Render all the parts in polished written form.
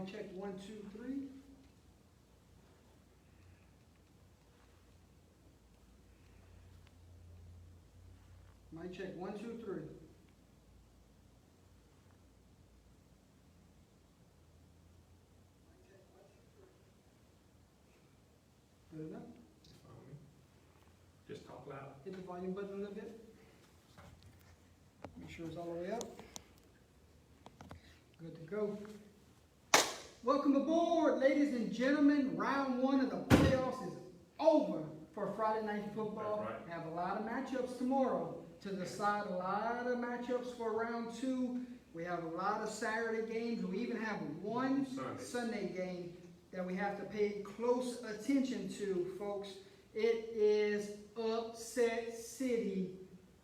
Mic check 1, 2, 3. Mic check 1, 2, 3. Good enough? Just talk loud. Hit the volume button a little bit. Make sure it's all the way up. Good to go. Welcome aboard, ladies and gentlemen. Round 1 of the playoffs is over for Friday Night Football. That's right. Have a lot of matchups tomorrow to decide a lot of matchups for round 2. We have a lot of Saturday games. We even have one Sunday game that we have to pay close attention to, folks. It is upset city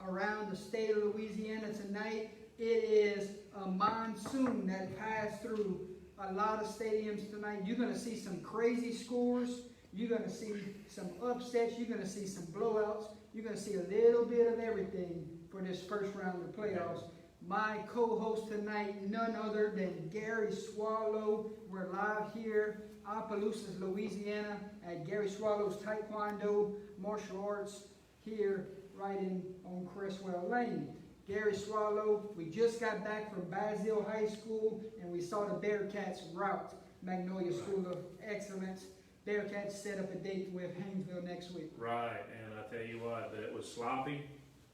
around the state of Louisiana tonight. It is a monsoon that passed through a lot of stadiums tonight. You're going to see some crazy scores. You're going to see some upsets. You're going to see some blowouts. You're going to see a little bit of everything for this first round of the playoffs. My co-host tonight, none other than Gary Swallow. We're live here, Opelousas, Louisiana, at Gary Swallow's Taekwondo Martial Arts here right on Cresswell Lane. Gary Swallow, we just got back from Basile High School and we saw the Bearcats rout Magnolia School of Excellence. Bearcats set up a date with Haynesville next week. Right, and I tell you what, it was sloppy,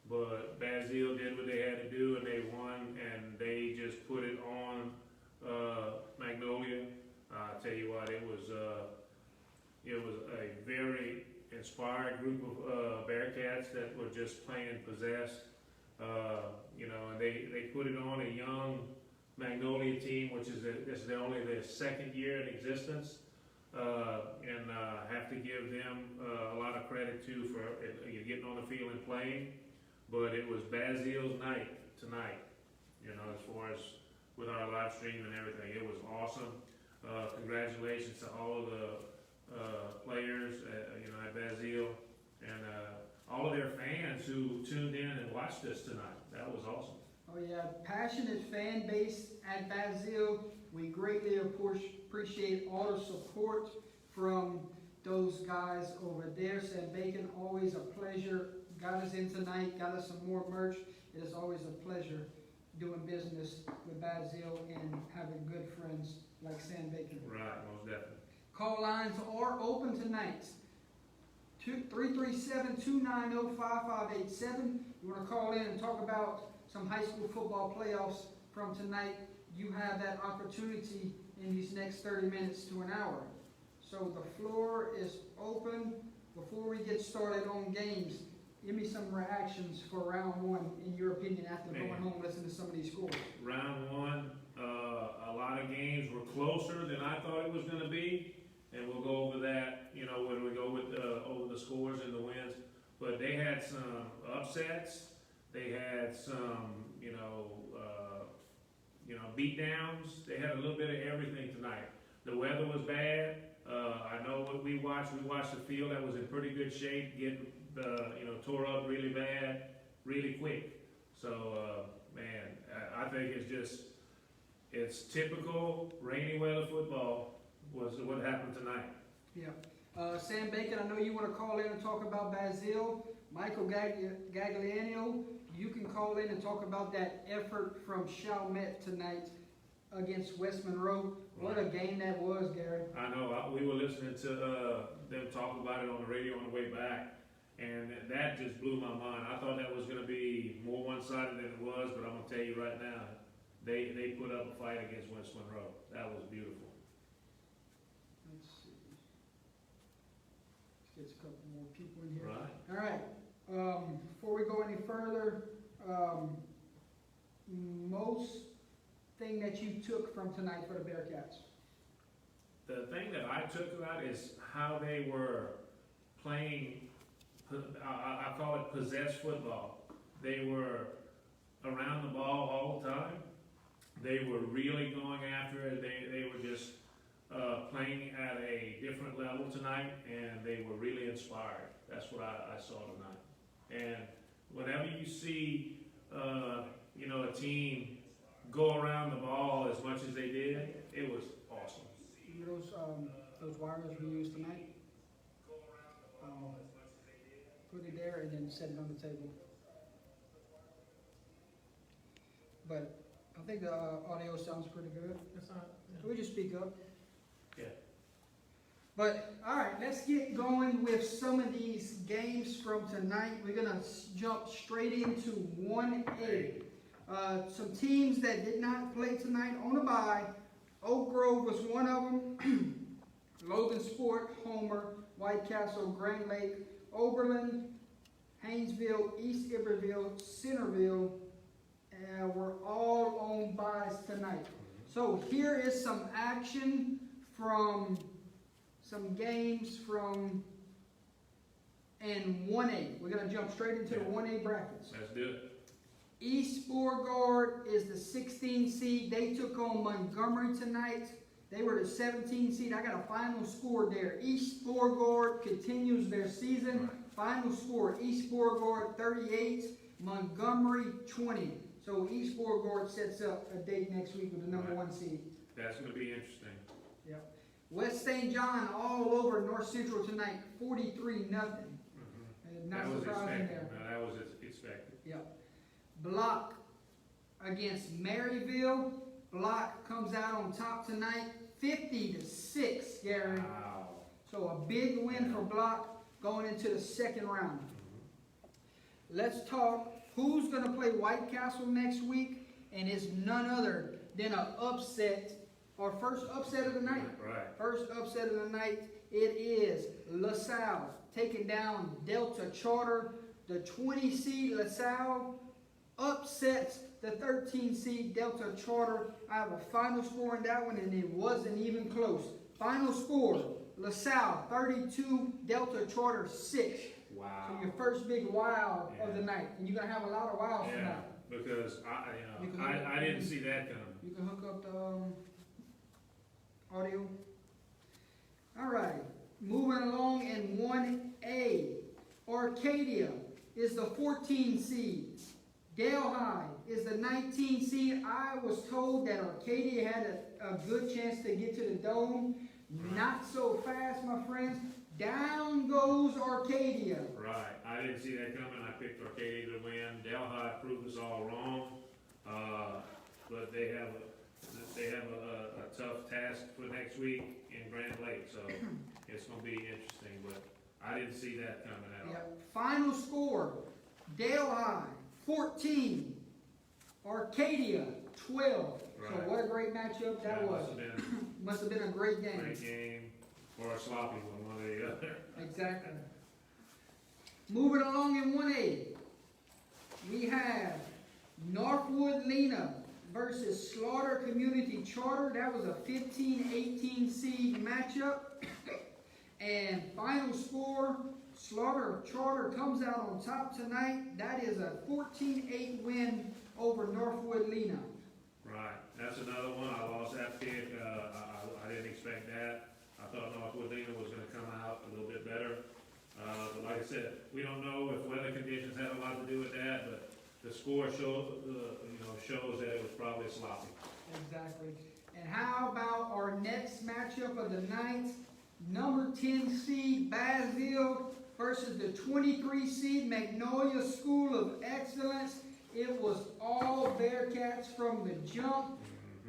but Basile did what they had to do and they won, and they just put it on Magnolia. I tell you what, it was a very inspired group of Bearcats that were just playing possessed. And they put it on a young Magnolia team, which is only their second year in existence, and have to give them a lot of credit too for getting on the field and playing. But it was Basile's night tonight, as far as with our live stream and everything. It was awesome. Congratulations to all of the players, at Basile, and all of their fans who tuned in and watched us tonight. That was awesome. Oh yeah, passionate fan base at Basile. We greatly appreciate all the support from those guys over there. Sam Bacon, always a pleasure. Got us in tonight, got us some more merch. It is always a pleasure doing business with Basile and having good friends like Sam Bacon. Right, most definitely. Call lines are open tonight. 337-290-5587. You want to call in and talk about some high school football playoffs from tonight, you have that opportunity in these next 30 minutes to an hour. So the floor is open. Before we get started on games, give me some reactions for round 1, in your opinion, after going home and listening to some of these scores. Round 1, a lot of games were closer than I thought it was going to be, and we'll go over that, when we go with over the scores and the wins. But they had some upsets. They had some, beat downs. They had a little bit of everything tonight. The weather was bad. I know what we watched. We watched a field that was in pretty good shape, get tore up really bad, really quick. So, I think it's typical rainy weather football was what happened tonight. Yeah. Sam Bacon, I know you want to call in and talk about Basile. Michael Gagliano, you can call in and talk about that effort from Chalmette tonight against West Monroe. What a game that was, Gary. I know. We were listening to them talk about it on the radio on the way back, and that just blew my mind. I thought that was going to be more one-sided than it was, but I'm going to tell you right now, they put up a fight against West Monroe. That was beautiful. Let's see. Let's get a couple more people in here. Right. All right. Before we go any further, most thing that you took from tonight for the Bearcats? The thing that I took about is how they were playing, I call it possessed football. They were around the ball all the time. They were really going after it. They were just playing at a different level tonight, and they were really inspired. That's what I saw tonight. And whenever you see, a team go around the ball as much as they did, it was awesome. see those wires we used tonight? Put it there and then set it on the table. But I think the audio sounds pretty good. That's not, Can we just speak up? Yeah. But, all right, let's get going with some of these games from tonight. We're going to jump straight into 1A. Some teams that did not play tonight on a bye. Oak Grove was one of them. Logan Sport, Homer, White Castle, Grand Lake, Oberlin, Haynesville, East Iberville, Centerville, and we're all on byes tonight. So here is some action from some games from in 1A. We're going to jump straight into the 1A brackets. Let's do it. East Beauregard is the 16 seed. They took on Montgomery tonight. They were the 17 seed. I got a final score there. East Beauregard continues their season. Right. Final score, East Beauregard 38, Montgomery 20. So East Beauregard sets up a date next week with the number Right. 1 seed. That's going to be interesting. Yep. West St. John all over North Central tonight, 43-0. Mm-hmm. Not That was surprising expected. there. No, that was expected. Yep. Block against Maryville. Block comes out on top tonight, 50-6, Gary. Wow. So a big win for Block going into the second round. Let's talk who's going to play White Castle next week, and it's none other than an upset, our first upset of the night. Right. First upset of the night, it is LaSalle taking down Delta Charter. The 20 seed LaSalle upsets the 13 seed Delta Charter. I have a final score in that one, and it wasn't even close. Final score, LaSalle 32, Delta Charter 6. Wow. So your first big wow of the night, and you're gonna have a lot of wows Yeah, tonight. because You can I didn't see that coming. You can hook up the audio. All right, moving along in 1A, Arcadia is the 14 seed. Dale High is the 19 seed. I was told that Arcadia had a good chance to get to the Dome. Not so fast, my friends. Down goes Arcadia. Right. I didn't see that coming. I picked Arcadia to win. Del High proved us all wrong. But they have a tough task for next week in Grand Lake, so it's going to be interesting. But I didn't see that coming at all. Yep. Final score, Dale High 14, Arcadia 12. So Right. what a great matchup that was. Must have been a great A game. great game or a sloppy one or the other. Exactly. Moving along in 1A, we have Northwood Lena versus Slaughter Community Charter. That was a 15-18 seed matchup. And final score, Slaughter Charter comes out on top tonight. That is a 14-8 win over Northwood Lena. Right. That's another one. I lost that pick. I didn't expect that. I thought Northwood Lena was going to come out a little bit better. But like I said, we don't know if weather conditions had a lot to do with that, but the score shows that it was probably sloppy. Exactly. And how about our next matchup of the night? Number 10 seed Basile versus the 23 seed Magnolia School of Excellence. It was all Bearcats from the jump.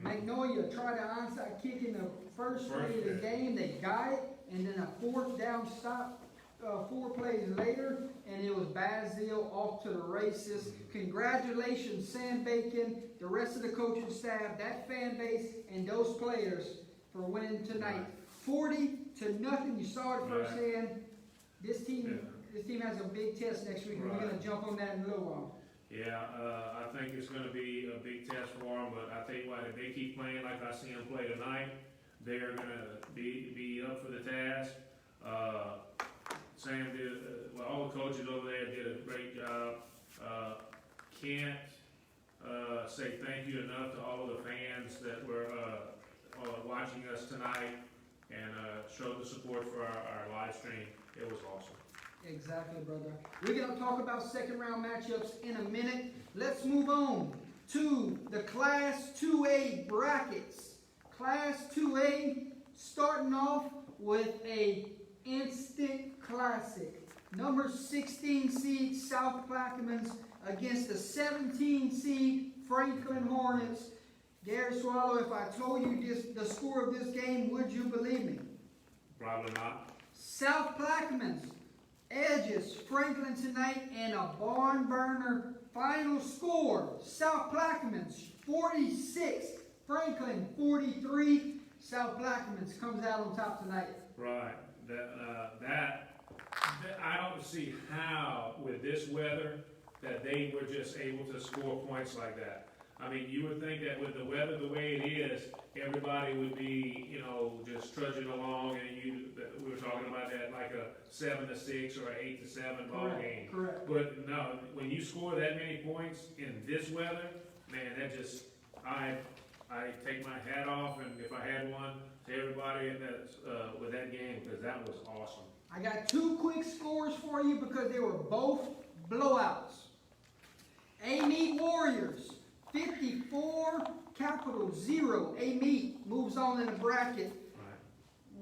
Magnolia tried an onside kick in the first play of the game. They got it, and then a fourth down stop 4 plays later, and it was Basile off to the races. Congratulations, Sam Bacon, the rest of the coaching staff, that fan base, and those players for winning tonight. 40-0. You saw it firsthand. This team has a big test next week, and we're going to jump on that in a little while. Yeah, I think it's going to be a big test for them, but I tell you what, if they keep playing like I see them play tonight, they're going to be up for the task. Sam did, all the coaches over there did a great job. Can't say thank you enough to all of the fans that were watching us tonight and showed the support for our live stream. It was awesome. Exactly, brother. We're going to talk about second round matchups in a minute. Let's move on to the Class 2A brackets. Class 2A, starting off with a instant classic. Number 16 seed South Plaquemines against the 17 seed Franklin Hornets. Gary Swallow, if I told you the score of this game, would you believe me? Probably not. South Plaquemines edges Franklin tonight in a barn burner. Final score, South Plaquemines 46, Franklin 43. South Plaquemines comes out on top tonight. Right. That I don't see how, with this weather, that they were just able to score points like that. I mean, you would think that with the weather the way it is, everybody would be, you know, just trudging along, and we were talking about that like a 7-6 or an 8-7 ball game. Correct. But no, when you score that many points in this weather, man, that just I take my hat off, and if I had one, to everybody that's with that game, because that was awesome. I got two quick scores for you because they were both blowouts. Amite Warriors 54-0. Amite moves on in the bracket. Right.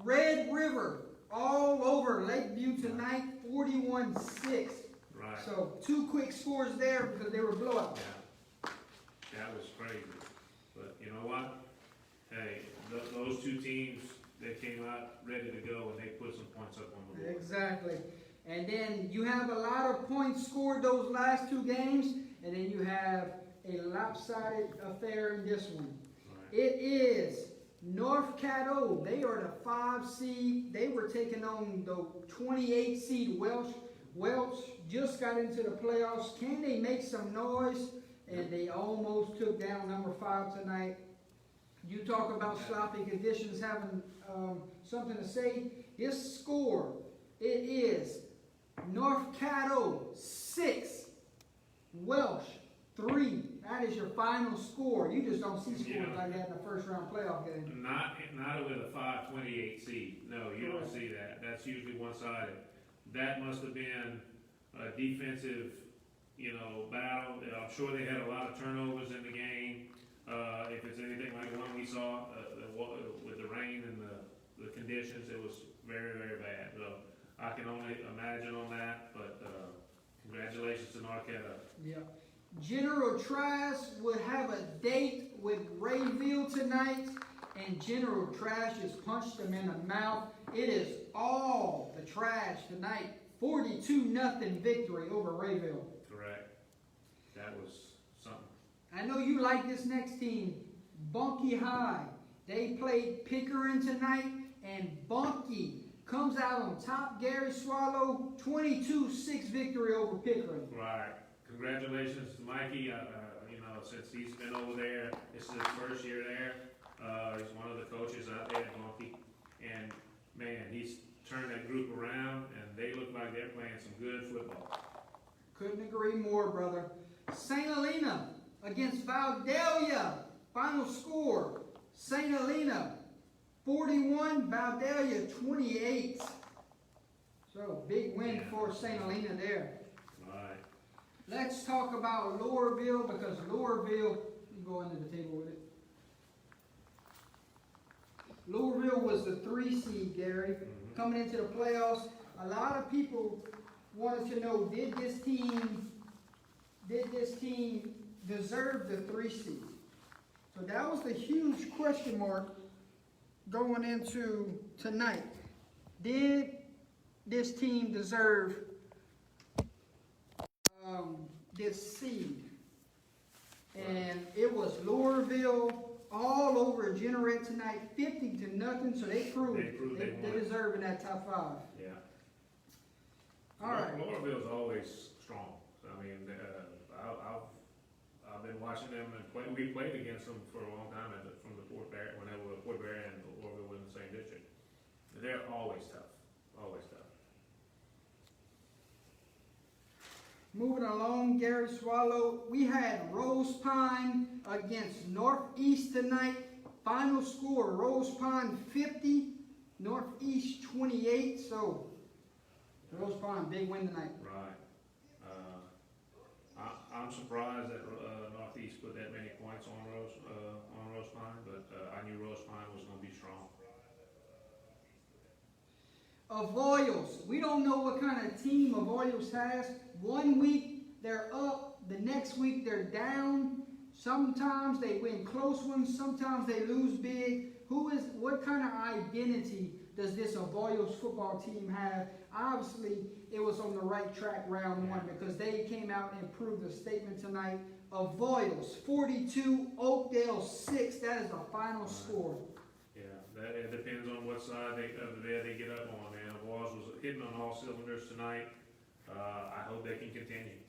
Red River all over Lakeview tonight 41-6. Right. So two quick scores there because they were blowouts. Yeah. That was crazy. But you know what? Hey, those two teams, they came out ready to go, and they put some points up on the board. Exactly. And then you have a lot of points scored those last two games, and then you have a lopsided affair in this one. Right. It is North Caddo. They are the 5 seed. They were taking on the 28 seed Welch. Welch just got into the playoffs. Can they make some noise? And they almost took down number 5 tonight. You talk about sloppy conditions having something to say. This score, it is North Caddo 6, Welsh 3. That is your final score. You just don't see scores like that in the first round playoff game. Not with a 5-28 seed. No, you don't see that. That's usually one-sided. That must have been a defensive, battle. I'm sure they had a lot of turnovers in the game. If it's anything like the one we saw with the rain and the conditions, it was very, very bad. So I can only imagine on that, but congratulations to North Caddo. Yeah. General Trash would have a date with Rayville tonight, and General Trash just punched them in the mouth. It is all the trash tonight. 42-0 victory over Rayville. Correct. That was something. I know you like this next team, Bunkie High. They played Pickering tonight, and Bunkie comes out on top. Gary Swallow, 22-6 victory over Pickering. Right. Congratulations to Mikey. Since he's been over there, this is his first year there. He's one of the coaches out there at Bunkie. And, man, he's turned that group around, and they look like they're playing some good football. Couldn't agree more, brother. St. Helena against Valdelia. Final score, St. Helena 41, Valdelia 28. So, big win for St. Helena there. Right. Let's talk about Lowerville, because Lowerville, you go under the table with it. Lowerville was the 3 seed, Gary, coming into the playoffs. A lot of people wanted to know, did this team deserve the 3 seed? So that was the huge question mark going into tonight. Did this team deserve this seed? And it was Lowerville all over Generate tonight, 50-0. So they proved they deserve in that top 5. Yeah. All right. Lowerville's always strong. I mean, I've been watching them and we played against them for a long time from the Fort Barry, whenever Fort Barry and Lowerville were in the same district. They're always tough. Always tough. Moving along, Gary Swallow, we had Rose Pine against Northeast tonight. Final score, Rose Pine 50, Northeast 28. So, Rose Pine, big win tonight. Right. I'm surprised that Northeast put that many points on Rose Pine, but I knew Rose Pine was going to be strong. Avoyles, we don't know what kind of team Avoyles has. 1 week they're up, the next week they're down. Sometimes they win close ones, sometimes they lose big. What kind of identity does this Avoyles football team have? Obviously, it was on the right track round one because they came out and proved a statement tonight. Avoyles 42, Oakdale 6. That is the final score. Yeah, it depends on what side of there they get up on, man. Avoyles was hitting on all cylinders tonight. I hope they can continue.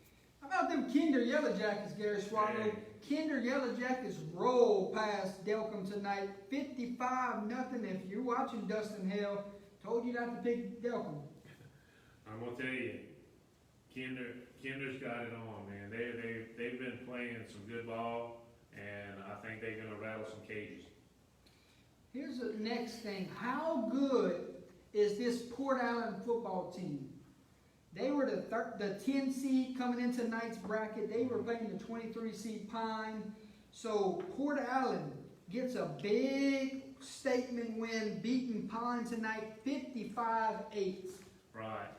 How about them Kinder Yellow Jackets, Gary Swallow? Hey. Kinder Yellow Jackets rolled past Delcom tonight, 55-0. If you're watching Dustin Hale, told you not to pick Delcom. I'm gonna tell you, Kinder's got it on, man. They've been playing some good ball, and I think they're gonna rattle some cages. Here's the next thing. How good is this Port Allen football team? They were the 10 seed coming into tonight's bracket. They were playing the 23 seed Pine. So Port Allen gets a big statement win, beating Pine tonight, 55-8. Right.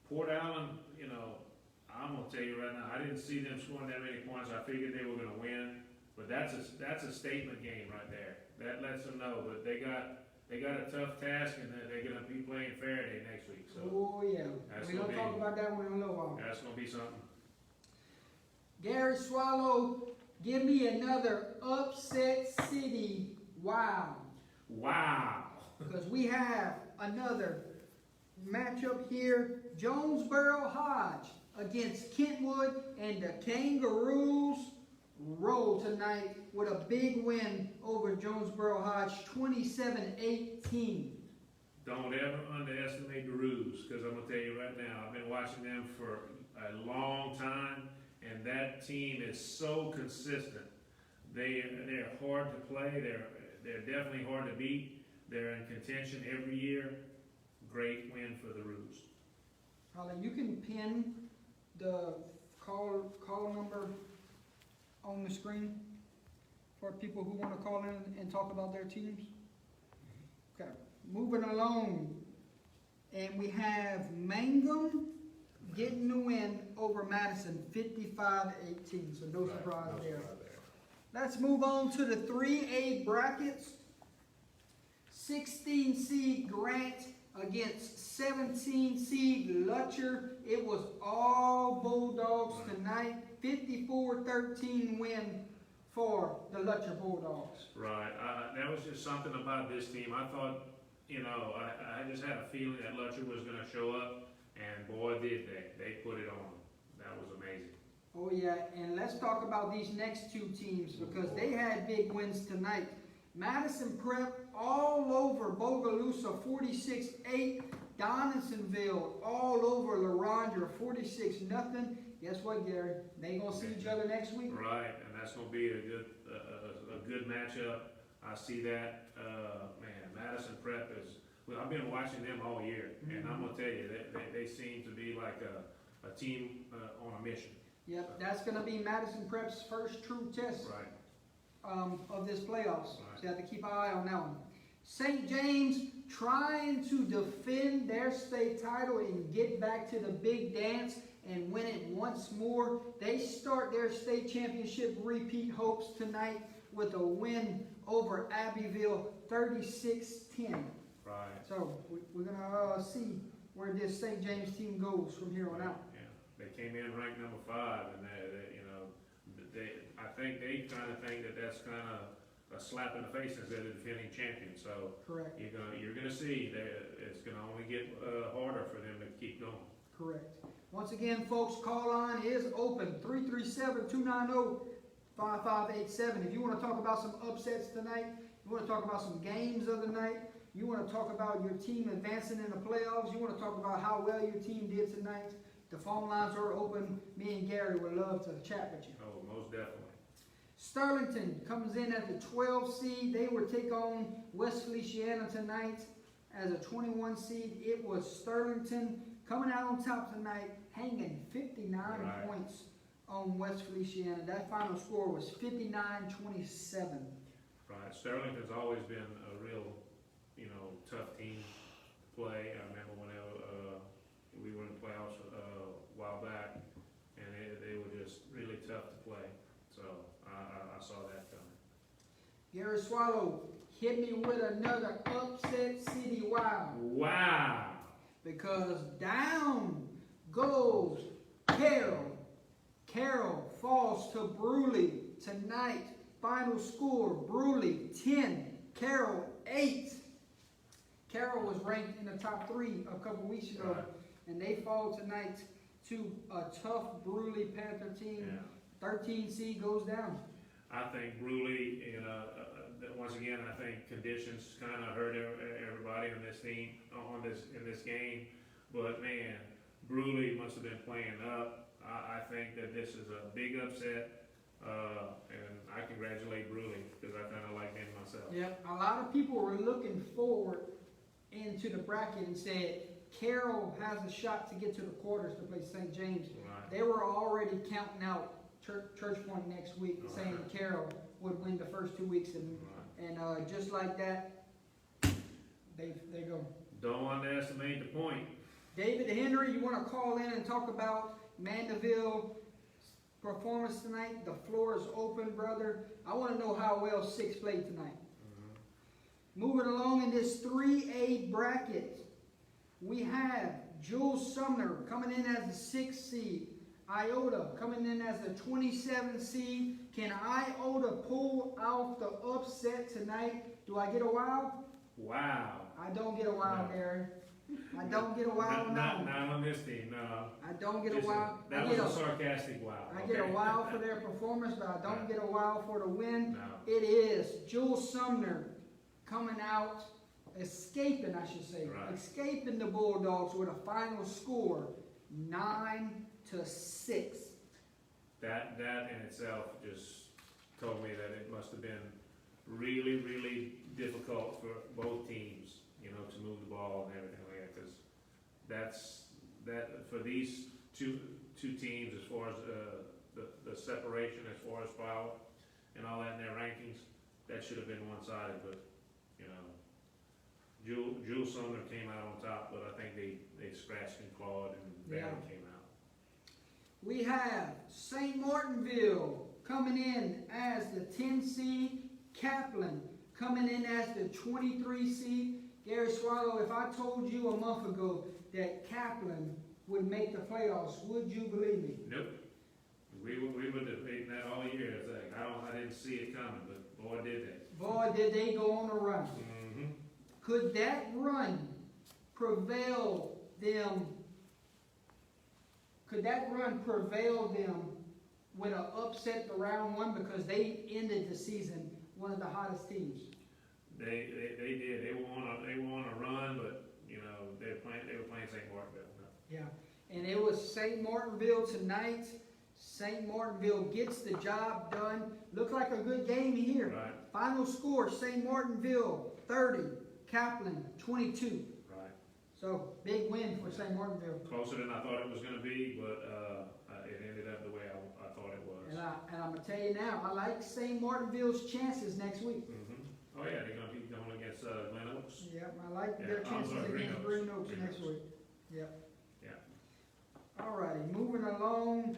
Port Allen, you know, I'm gonna tell you right now, I didn't see them scoring that many points. I figured they were gonna win, but that's a statement game right there. That lets them know. But they got a tough task, and they're gonna be playing Faraday next week. So oh yeah, we're gonna talk about that one in a little while. That's gonna be something. Gary Swallow, give me another upset city. Wow. Wow. Because we have another matchup here. Jonesboro Hodge against Kentwood, and the Kangaroos roll tonight with a big win over Jonesboro Hodge, 27-18. Don't ever underestimate the Roos, because I'm going to tell you right now, I've been watching them for a long time, and that team is so consistent. They're hard to play. They're definitely hard to beat. They're in contention every year. Great win for the Roos. Holly, you can pin the call number on the screen for people who want to call in and talk about their teams. Okay, moving along, and we have Mangum getting the win over Madison, 55-18. So no surprise there. Let's move on to the 3A brackets. 16 seed Grant against 17 seed Lutcher. It was all Bulldogs tonight. 54-13 win for the Lutcher Bulldogs. Right. That was just something about this team. I thought, you know, I just had a feeling that Lutcher was going to show up, and boy, did they. They put it on. That was amazing. Oh, yeah, and let's talk about these next two teams because they had big wins tonight. Madison Prep all over Bogalusa, 46-8. Donaldsonville all over LaRondra, 46-0. Guess what, Gary? They gonna see each other next week. Right, and that's gonna be a good matchup. I see that. Man, Madison Prep is. Well, I've been watching them all year, and I'm gonna tell you they seem to be like a team on a mission. Yep, that's gonna be Madison Prep's first true test. Right. Of this playoffs. Right. So you have to keep an eye on that one. St. James trying to defend their state title and get back to the big dance and win it once more. They start their state championship repeat hopes tonight with a win over Abbeville, 36-10. Right. So we're going to see where this St. James team goes from here on out. Yeah, they came in ranked number 5, and I think they kind of think that that's kind of a slap in the face as they're the defending champion. So correct. You're gonna see that it's gonna only get harder for them to keep going. Correct. Once again, folks, call line is open, 337-290-5587. If you want to talk about some upsets tonight, you want to talk about some games of the night, you want to talk about your team advancing in the playoffs, you want to talk about how well your team did tonight, the phone lines are open. Me and Gary would love to chat with you. Oh, most definitely. Sterlington comes in at the 12 seed. They will take on West Feliciana tonight as a 21 seed. It was Sterlington coming out on top tonight, hanging 59 points on West Feliciana. That final score was 59-27. Right. Sterlington's always been a real, tough team. play. I remember when we were in the playoffs a while back, and they were just really tough to play. So I saw that coming. Gary Swallow hit me with another upset City Wild. Wow! Because down goes Carroll. Carroll falls to Bruley tonight. Final score, Bruley 10, Carroll 8. Carroll was ranked in the top 3 a couple weeks ago, Right. and they fall tonight to a tough Bruley Panther team. Yeah. 13 seed goes down. I think Bruley, once again, I think conditions kind of hurt everybody on this team in this game. But man, Bruley must have been playing up. I think that this is a big upset, and I congratulate Bruley because I kind of like him myself. Yep, a lot of people were looking forward into the bracket and said Carroll has a shot to get to the quarters to play St. James. Right. They were already counting out Church Point next week, saying Right. Carroll would win the first 2 weeks, and just like that, they go. Don't underestimate the point. David Henry, you want to call in and talk about Mandeville's performance tonight? The floor is open, brother. I want to know how well 6 played tonight. Moving along in this 3A bracket, we have Jules Sumner coming in as the 6th seed. Iota coming in as the 27th seed. Can Iota pull out the upset tonight? Do I get a wow? Wow. I don't get a wow, No. Gary. I don't get a wow, Not no. on this team, no. I don't get a wow. That was a sarcastic wow. I get a okay? wow for their performance, but I don't get a wow for the win. No. It is Jules Sumner coming out, escaping, I should say, Right. escaping the Bulldogs with a final score 9-6. That in itself just told me that it must have been really, really difficult for both teams, to move the ball and everything like that. Because that for these two teams, as far as the separation, as far as power and all that in their rankings, that should have been one-sided. But Jules Sumner came out on top, but I think they scratched and clawed and barely came out. We have St. Martinville coming in as the 10 seed, Kaplan coming in as the 23 seed. Gary Swallow, if I told you a month ago that Kaplan would make the playoffs, would you believe me? Nope. We were debating that all year. It's like, I didn't see it coming, but boy did they. Boy, did they go on a run. Mm-hmm. Could that run prevail them? Could that run prevail them with an upset the round 1, because they ended the season one of the hottest teams? They did. They were on a run, but they were playing St. Martinville. No. Yeah, and it was St. Martinville tonight. St. Martinville gets the job done. Looked like a good game here. Right. Final score: St. Martinville 30, Kaplan 22. Right. So big win for St. Martinville. Closer than I thought it was going to be, but it ended up the way I thought it was. And I'm gonna tell you now, I like St. Martinville's chances next week. Mm-hmm. Oh yeah, they're going to be going against Glen Oaks. Yep, I like Yeah, their I'm chances sorry, against Green Green Oaks. Oaks Green next Oaks. week. Yep. Yeah. All righty, moving along.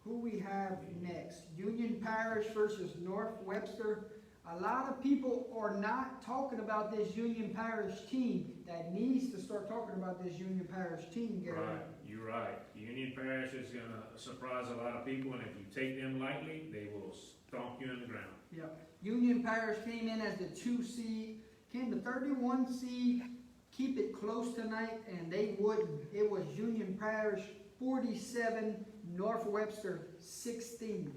Who we have next? Union Parish versus North Webster. A lot of people are not talking about this Union Parish team that needs to start talking about this Union Parish team, Gary. Right, you're right. Union Parish is going to surprise a lot of people, and if you take them lightly, they will stomp you in the ground. Yep. Union Parish came in as the 2 seed, came to 31 seed, keep it close tonight, and they wouldn't. It was Union Parish 47, North Webster 16.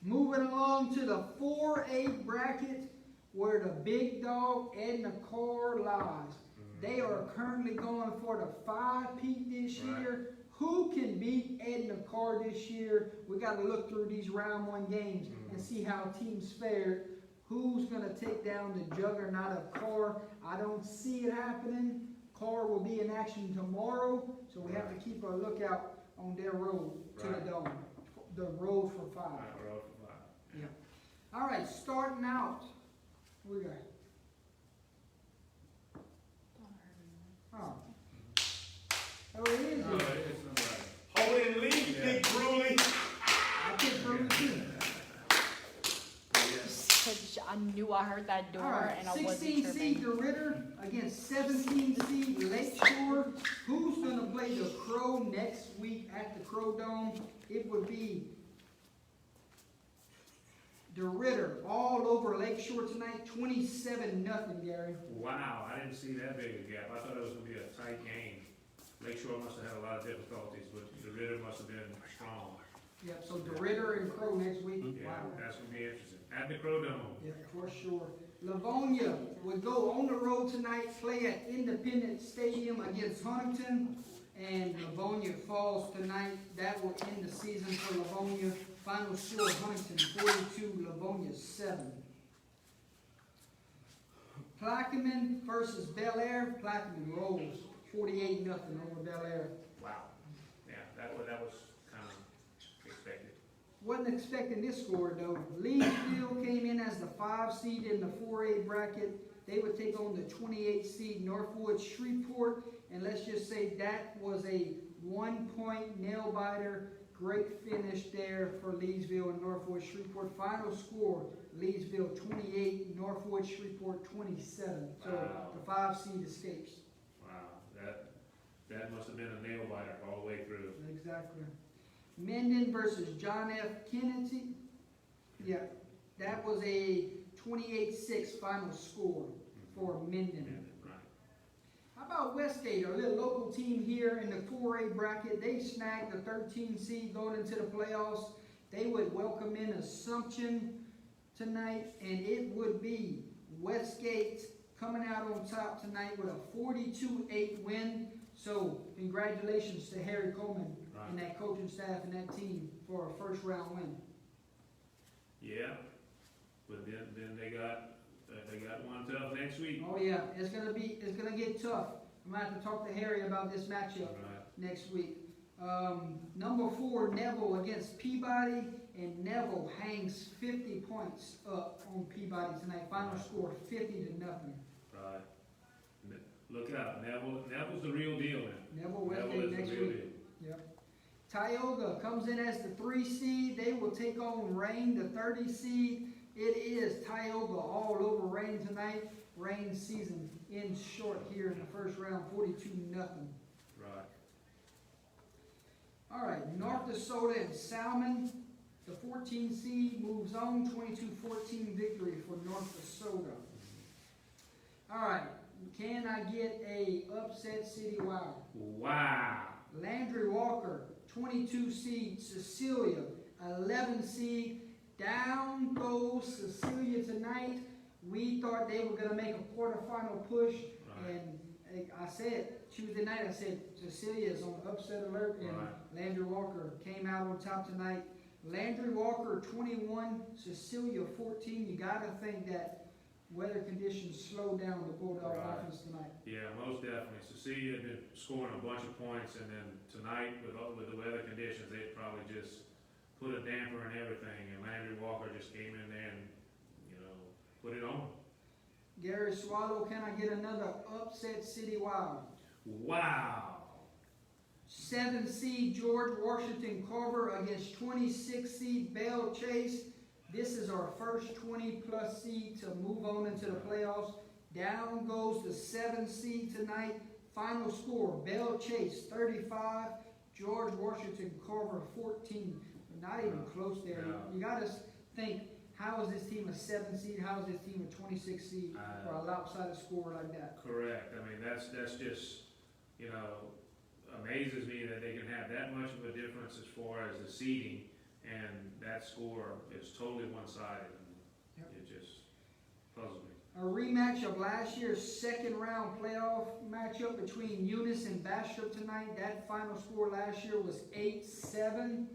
Moving along to the 4A bracket, where the big dog Edna Carr lies. They are currently going for the 5-peat this year. Who can beat Edna Carr this year? We got to look through these round 1 games and see how teams fared. Who's going to take down the juggernaut of Carr? I don't see it happening. Carr will be in action tomorrow, so we have to keep a lookout on their road to the dome. The road for 5. Road for 5. Yeah. All right, starting out, we got Oh. Oh, it is. No, it's somebody. Hold in lead, Big Bruley. I picked Brewley too. I knew I heard that door All right, and I wasn't 16 seed tripping. DeRitter against 17 seed Lakeshore. Who's gonna play the Crow next week at the Crow Dome? It would be DeRitter all over Lakeshore tonight, 27-0, Gary. Wow, I didn't see that big a gap. I thought it was gonna be a tight game. Lakeshore must have had a lot of difficulties, but the Ritter must have been strong. Yep, so DeRitter and Crow next week. Yeah, Wow. that's gonna be interesting. At the Crow Dome. Yeah, for sure. Livonia would go on the road tonight, play at Independence Stadium against Huntington, and Livonia falls tonight. That will end the season for Livonia. Final score, Huntington 42, Livonia 7. Plaquemine versus Bel Air. Plaquemine rolls 48-0 over Bel Air. Wow. Yeah, that was kind of expected. Wasn't expecting this score though. Leesville came in as the 5 seed in the 4A bracket. They would take on the 28 seed Northwood Shreveport, and let's just say that was a 1-point nail biter. Great finish there for Leesville and Northwood Shreveport. Final score: Leesville 28, Northwood Shreveport 27. So Wow. the 5 seed escapes. Wow, that must have been a nail biter all the way through. Exactly. Minden versus John F. Kennedy. Yeah, that was a 28-6 final score for Minden. Right. How about Westgate, our little local team here in the 4A bracket? They snagged the 13 seed going into the playoffs. They would welcome in Assumption tonight, and it would be Westgate coming out on top tonight with a 42-8 win. So congratulations to Harry Coleman and that coaching staff and that team for a first round win. Yeah, but then they got one tough next week. Oh yeah, it's gonna get tough. I'm gonna have to talk to Harry about this matchup next week. Number 4, Neville against Peabody, and Neville hangs 50 points up on Peabody tonight. Final score 50-0. Right. Look out, Neville's the real deal now. Neville Neville Westgate is next the real week. deal. Yep. Tioga comes in as the 3 seed. They will take on Rain, the 30 seed. It is Tioga all over Rain tonight. Rain's season ends short here in the first round, 42-0. Right. All right, North Dakota and Salmon, the 14 seed moves on, 22-14 victory for North Dakota. All right, can I get a upset city wow? Wow. Landry Walker, 22 seed, Cecilia, 11 seed. Down goes Cecilia tonight. We thought they were going to make a quarterfinal push, and I said Tuesday night, I said Cecilia is on upset alert, and Landry Walker came out on top tonight. Landry Walker 21, Cecilia 14. You got to think that weather conditions slow down the Bulldog offense tonight. Yeah, most definitely. Cecilia had been scoring a bunch of points, and then tonight with the weather conditions, they probably just put a damper in everything, and Landry Walker just came in there and, put it on. Gary Swallow, can I get another upset city wow? Wow. 7 seed George Washington Carver against 26 seed Belle Chase. This is our first 20-plus seed to move on into the playoffs. Down goes the 7 seed tonight. Final score, Belle Chase 35, George Washington Carver 14. Not even close there. You got to think, how is this team a 7 seed? How is this team a 26 seed for a lopsided score like that? Correct. I mean, that's just, amazes me that they can have that much of a difference as far as the seeding, and that score is totally one-sided. It just puzzles me. A rematch of last year's second round playoff matchup between Eunice and Bastrop tonight. That final score last year was 8-7.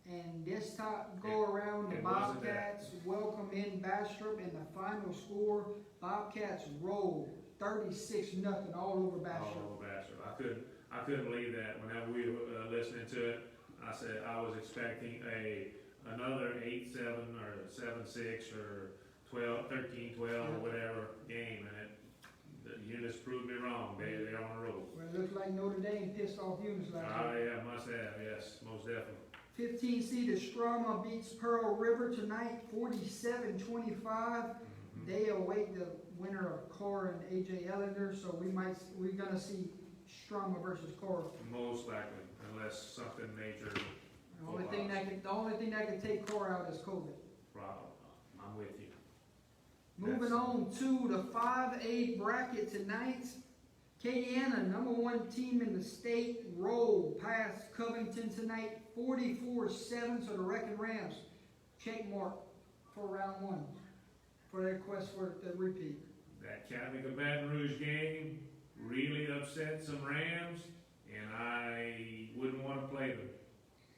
And this time go around, the Bobcats welcome in Bastrop, and the final score, Bobcats roll 36-0 all over Bastrop. All over Bastrop. I couldn't believe that. Whenever we were listening to it, I said I was expecting another 8-7 or 7-6 or 13-12 or whatever game, and The Eunice proved me wrong. They're on a roll. Well, it looks like Notre Dame pissed off Eunice last Ah, week. yeah, must have, yes, most definitely. 15 seed Estrama beats Pearl River tonight, 47-25. They await the winner of Cora and AJ Ellinger, so we're gonna see Strama versus Cora. Most likely, unless something major The only thing that can take Cora out is COVID. problem. I'm with you. Moving on to the 5A bracket tonight. Acadiana, number one team in the state, rolled past Covington tonight, 44-7. So the Wrecking Rams check mark for round one for their quest for the repeat. That Catholic Baton Rouge game really upset some Rams, and I wouldn't want to play them.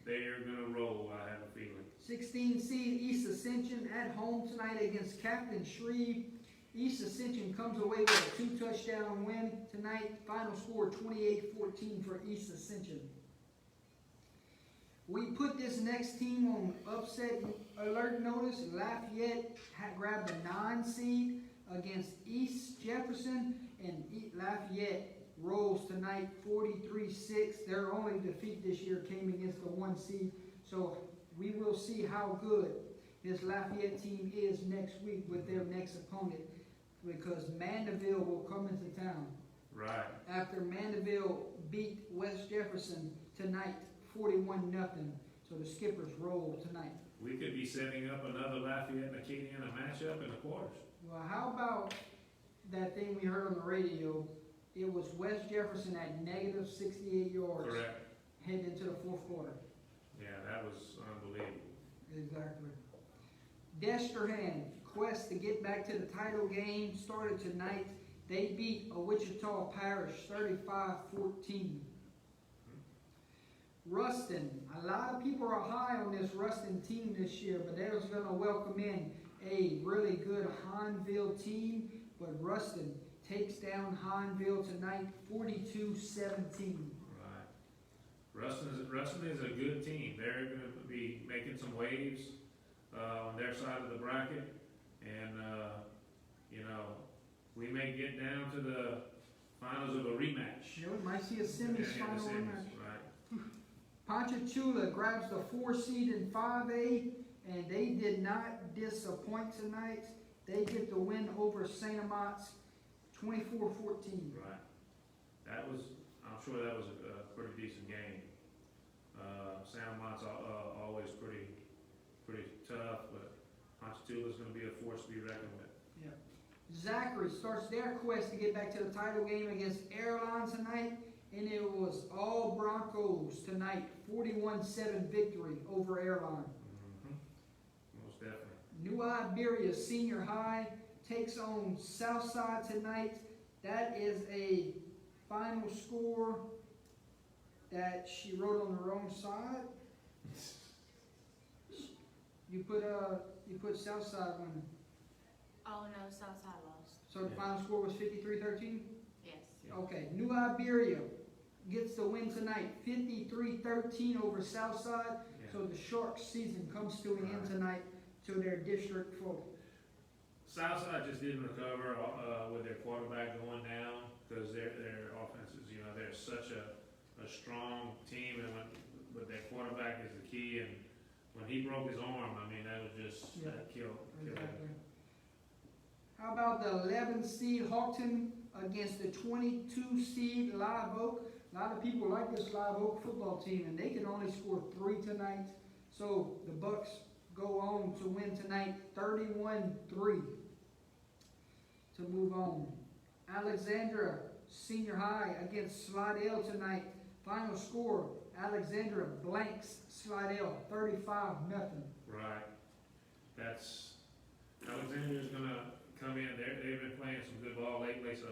They're gonna roll, I have a feeling. 16 seed East Ascension at home tonight against Captain Shreve. East Ascension comes away with a 2-touchdown win tonight. Final score 28-14 for East Ascension. We put this next team on upset alert notice. Lafayette had grabbed a 9 seed against East Jefferson, and Lafayette rolls tonight 43-6. Their only defeat this year came against the 1 seed. So we will see how good this Lafayette team is next week with their next opponent, because Mandeville will come into town. Right. After Mandeville beat West Jefferson tonight, 41-0. So the Skippers roll tonight. We could be setting up another Lafayette and Acadiana matchup in the quarters. Well, how about that thing we heard on the radio? It was West Jefferson at negative 68 yards. Correct. Heading into the fourth quarter. Yeah, that was unbelievable. Exactly. Destrehan quest to get back to the title game started tonight. They beat a Wichita Parish 35-14. Ruston, a lot of people are high on this Ruston team this year, but they're going to welcome in a really good Hahnville team. But Ruston takes down Hahnville tonight 42-17. Ruston is a good team. They're going to be making some waves on their side of the bracket, and we may get down to the finals of a rematch. You know, we might see a semi-final rematch. Right. Ponchatoula grabs the 4 seed in 5A, and they did not disappoint tonight. They get the win over St. Amont's 24-14. Right. I'm sure that was a pretty decent game. St. Amont's always pretty tough, but Ponchatoula's going to be a force to be reckoned with. Yeah. Zachary starts their quest to get back to the title game against Airline tonight, and it was all Broncos tonight, 41-7 victory over Airline. Most definitely. New Iberia Senior High takes on Southside tonight. That is a final score that she wrote on the wrong side. You put Southside winning. Oh no, Southside lost. So the final score was 53-13? Yes. Okay, New Iberia gets the win tonight, 53-13 over Southside. Yeah. So the Sharks season comes to an end tonight to their district 4. Southside just didn't recover with their quarterback going down, because their offenses, they're such a strong team, and but their quarterback is the key. And when he broke his arm, that was just that killed him. Exactly. How about the 11 seed Houghton against the 22 seed Live Oak? A lot of people like this Live Oak football team, and they can only score 3 tonight. So the Bucks go on to win tonight 31-3. To move on, Alexandra Senior High against Slidell tonight. Final score, Alexandra blanks Slidell 35-0. Right. Alexander's going to come in. They've been playing some good ball lately, so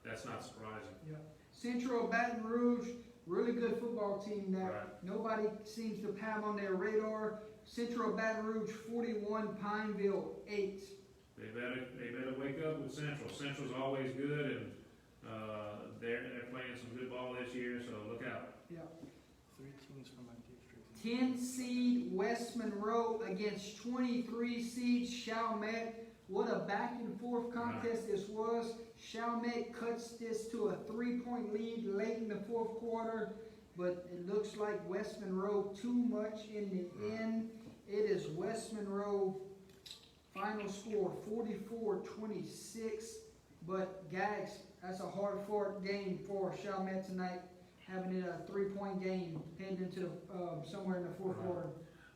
that's not surprising. Yeah. Central Baton Rouge, really good football team that Right. nobody seems to have on their radar. Central Baton Rouge 41, Pineville 8. They better wake up with Central. Central's always good, and they're playing some good ball this year, so look out. Yeah. 3 teams from my district. 10 seed West Monroe against 23 seed Chalmette. What a back and forth contest this was. Chalmette cuts this to a 3-point lead late in the fourth quarter, but it looks like West Monroe too much in the end. It is West Monroe final score 44-26, but Gags, that's a hard-fought game for Chalmette tonight, having it a 3-point game heading into somewhere in the fourth quarter.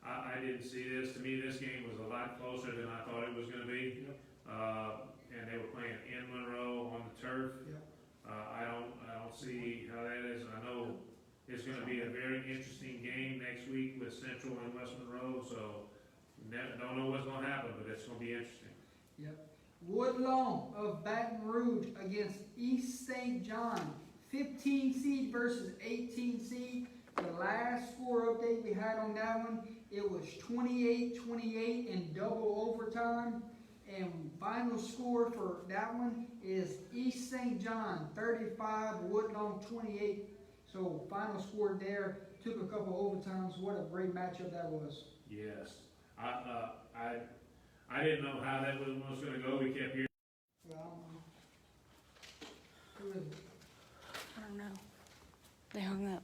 I didn't see this. To me, this game was a lot closer than I thought it was gonna be. And they were playing in Monroe on the turf. Yep. I don't see how that is. I know it's gonna be a very interesting game next week with Central and West Monroe, so don't know what's gonna happen, but it's gonna be interesting. Woodlawn of Baton Rouge against East St. John, 15 seed versus 18 seed. The last score update we had on that one, it was 28-28 in double overtime. And final score for that one is East St. John 35, Woodlawn 28. So final score there, took a couple overtimes. What a great matchup that was. Yes. I didn't know how that was gonna go. We kept hearing. Well, who is it? I don't know. They hung up.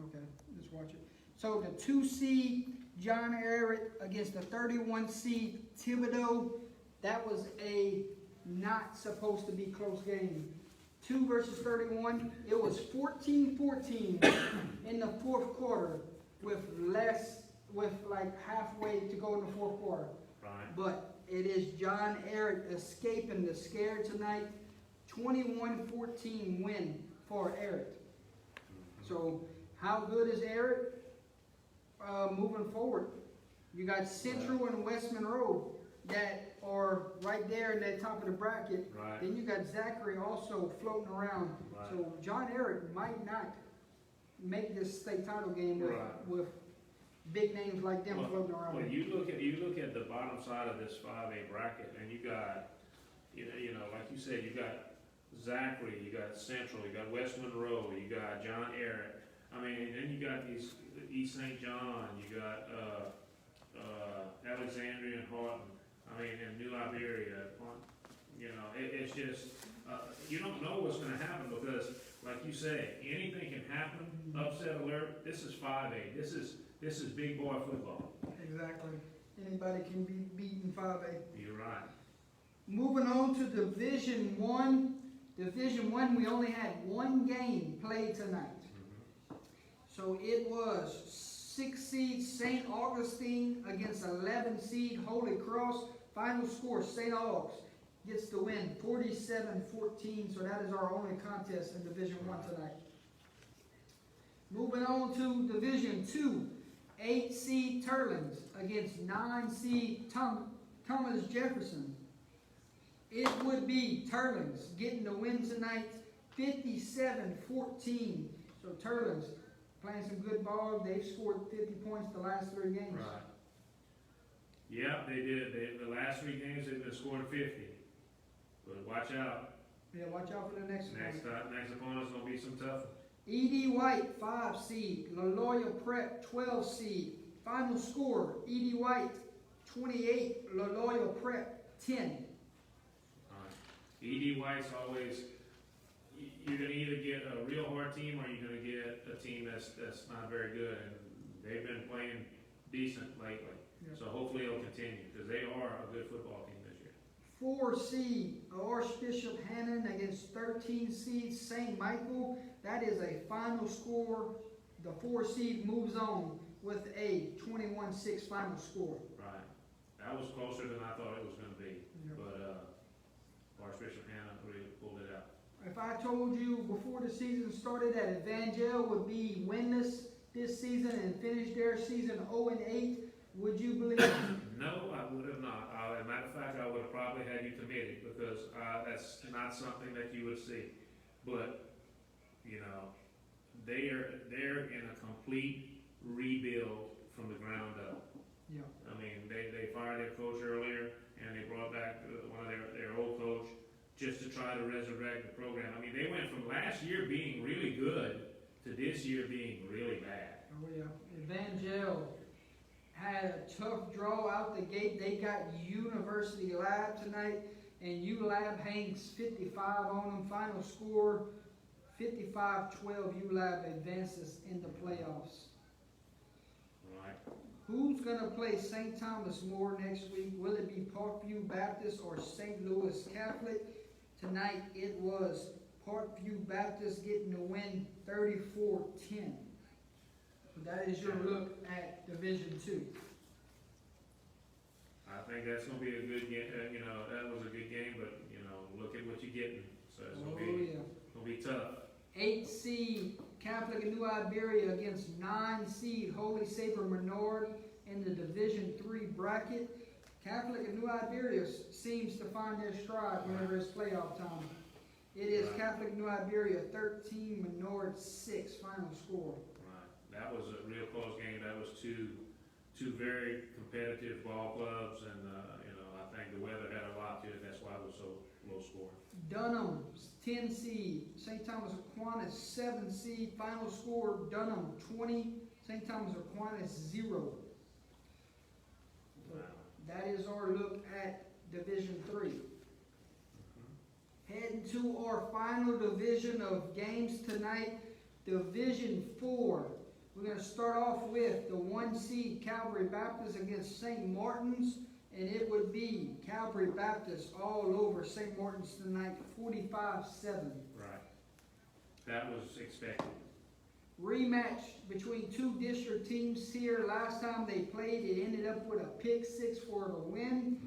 Okay, let's watch it. So the 2 seed John Ehret against the 31 seed Thibodeau. That was a not supposed to be close game. 2 versus 31. It was 14-14 in the fourth quarter with like halfway to go in the fourth quarter. Right. But it is John Ehret escaping the scare tonight. 21-14 win for Ehret. So how good is Ehret moving forward? You got Central and West Monroe that are right there in the top of the bracket. Right. Then you got Zachary also floating around. Right. So John Ehret might not make this state title game with big names like them floating around. Well, you look at the bottom side of this 5A bracket, and you got, you know, like you said, you got Zachary, you got Central, you got West Monroe, you got John Ehret. I mean, and then you got these East St. John, you got Alexandria and Houghton. I mean, and New Liberia. You know, it's just you don't know what's going to happen because, like you say, anything can happen. Upset alert. This is 5A. This is big boy football. Exactly. Anybody can be beaten 5A. You're right. Moving on to Division 1. Division 1, we only had one game played tonight. So it was 6 seed St. Augustine against 11 seed Holy Cross. Final score, St. Aug's gets the win, 47-14. So that is our only contest in Division 1 tonight. Moving on to Division 2, 8 seed Turlins against 9 seed Thomas Jefferson. It would be Turlins getting the win tonight, 57-14. So Turlins playing some good ball. They've scored 50 points the last 3 games. Right. Yeah, they did. The last 3 games they've been scoring 50. But watch out. Yeah, watch out for the next one. Next opponent's gonna be some tough. E.D. White, 5 seed. LaLoya Prep, 12 seed. Final score, E.D. White, 28. LaLoya Prep, 10. E.D. White's always, you're gonna either get a real hard team or you're gonna get a team that's not very good, and they've been playing decent lately. Yep. So hopefully it'll continue because they are a good football team this year. 4 seed Archbishop Hannon against 13 seed St. Michael. That is a final score. The 4 seed moves on with a 21-6 final score. Right. That was closer than I thought it was gonna be. Yep. But Archbishop Hannon really pulled it out. If I told you before the season started that Evangel would be winless this season and finish their season 0-8, would you believe it? No, I would have not. As a matter of fact, I would have probably had you committed because that's not something that you would see. But, you know, they're in a complete rebuild from the ground up. Yeah. I mean, they fired their coach earlier and they brought back one of their old coach just to try to resurrect the program. I mean, they went from last year being really good to this year being really bad. Oh yeah. Evangel had a tough draw out the gate. They got University Lab tonight, and ULab hangs 55 on them. Final score, 55-12. ULab advances in the playoffs. Right. Who's going to play St. Thomas More next week? Will it be Parkview Baptist or St. Louis Catholic? Tonight it was Parkview Baptist getting the win 34-10. That is your look at Division II. I think that's gonna be a good game, that was a good game, but, look at what you're getting, so it's gonna be tough. 8 seed Catholic of New Iberia against 9 seed Holy Savior Menard in the Division III bracket. Catholic of New Iberia seems to find their stride whenever it's playoff time. It is Right. Catholic New Iberia 13, Menard 6, final score. Right. That was a real close game. That was two very competitive ball clubs, and I think the weather had a lot to it. That's why it was so low scoring. Dunham 10 seed, St. Thomas Aquinas 7 seed, final score Dunham 20, St. Thomas Aquinas 0. Wow. That is our look at Division III. Heading to our final division of games tonight, Division IV. We're going to start off with the 1 seed Calvary Baptist against St. Martin's, and it would be Calvary Baptist all over St. Martin's tonight, 45-7. Right. That was expected. Rematch between two district teams here. Last time they played, it ended up with a pick 6 for the win.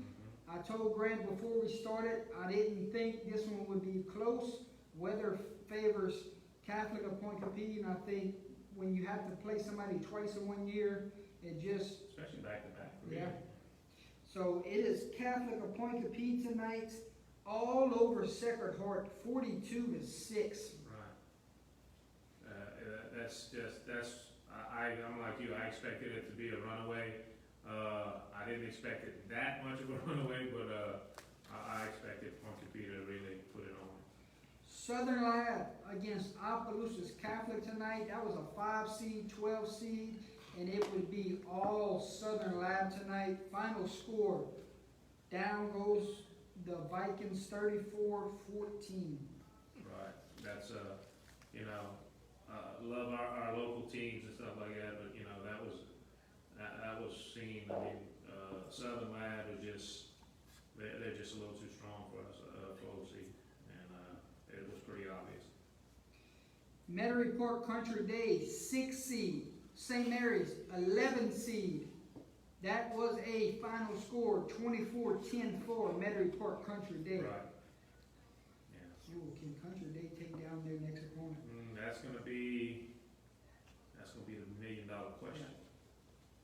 I told Grant before we started, I didn't think this one would be close. Weather favors Catholic of Point Capee, and I think when you have to play somebody twice in 1 year, it just, Especially back to back. yeah. So it is Catholic of Point Capee tonight, all over Sacred Heart, 42-6. Right. I'm like you. I expected it to be a runaway. I didn't expect it that much of a runaway, but I expected Point Capee to really put it on. Southern Lab against Opelousas Catholic tonight. That was a 5 seed, 12 seed, and it would be all Southern Lab tonight. Final score, down goes the Vikings 34-14. Right. That's love our local teams and stuff like that, but that was seen. I mean, Southern Lab was they're just a little too strong for us, for OC, and it was pretty obvious. Metairie Park Country Day 6 seed, St. Mary's 11 seed. That was a final score 24-10 for Metairie Park Country Day. Right. Yeah. Ooh, can Country Day take down their next opponent? That's gonna be the $1 million question.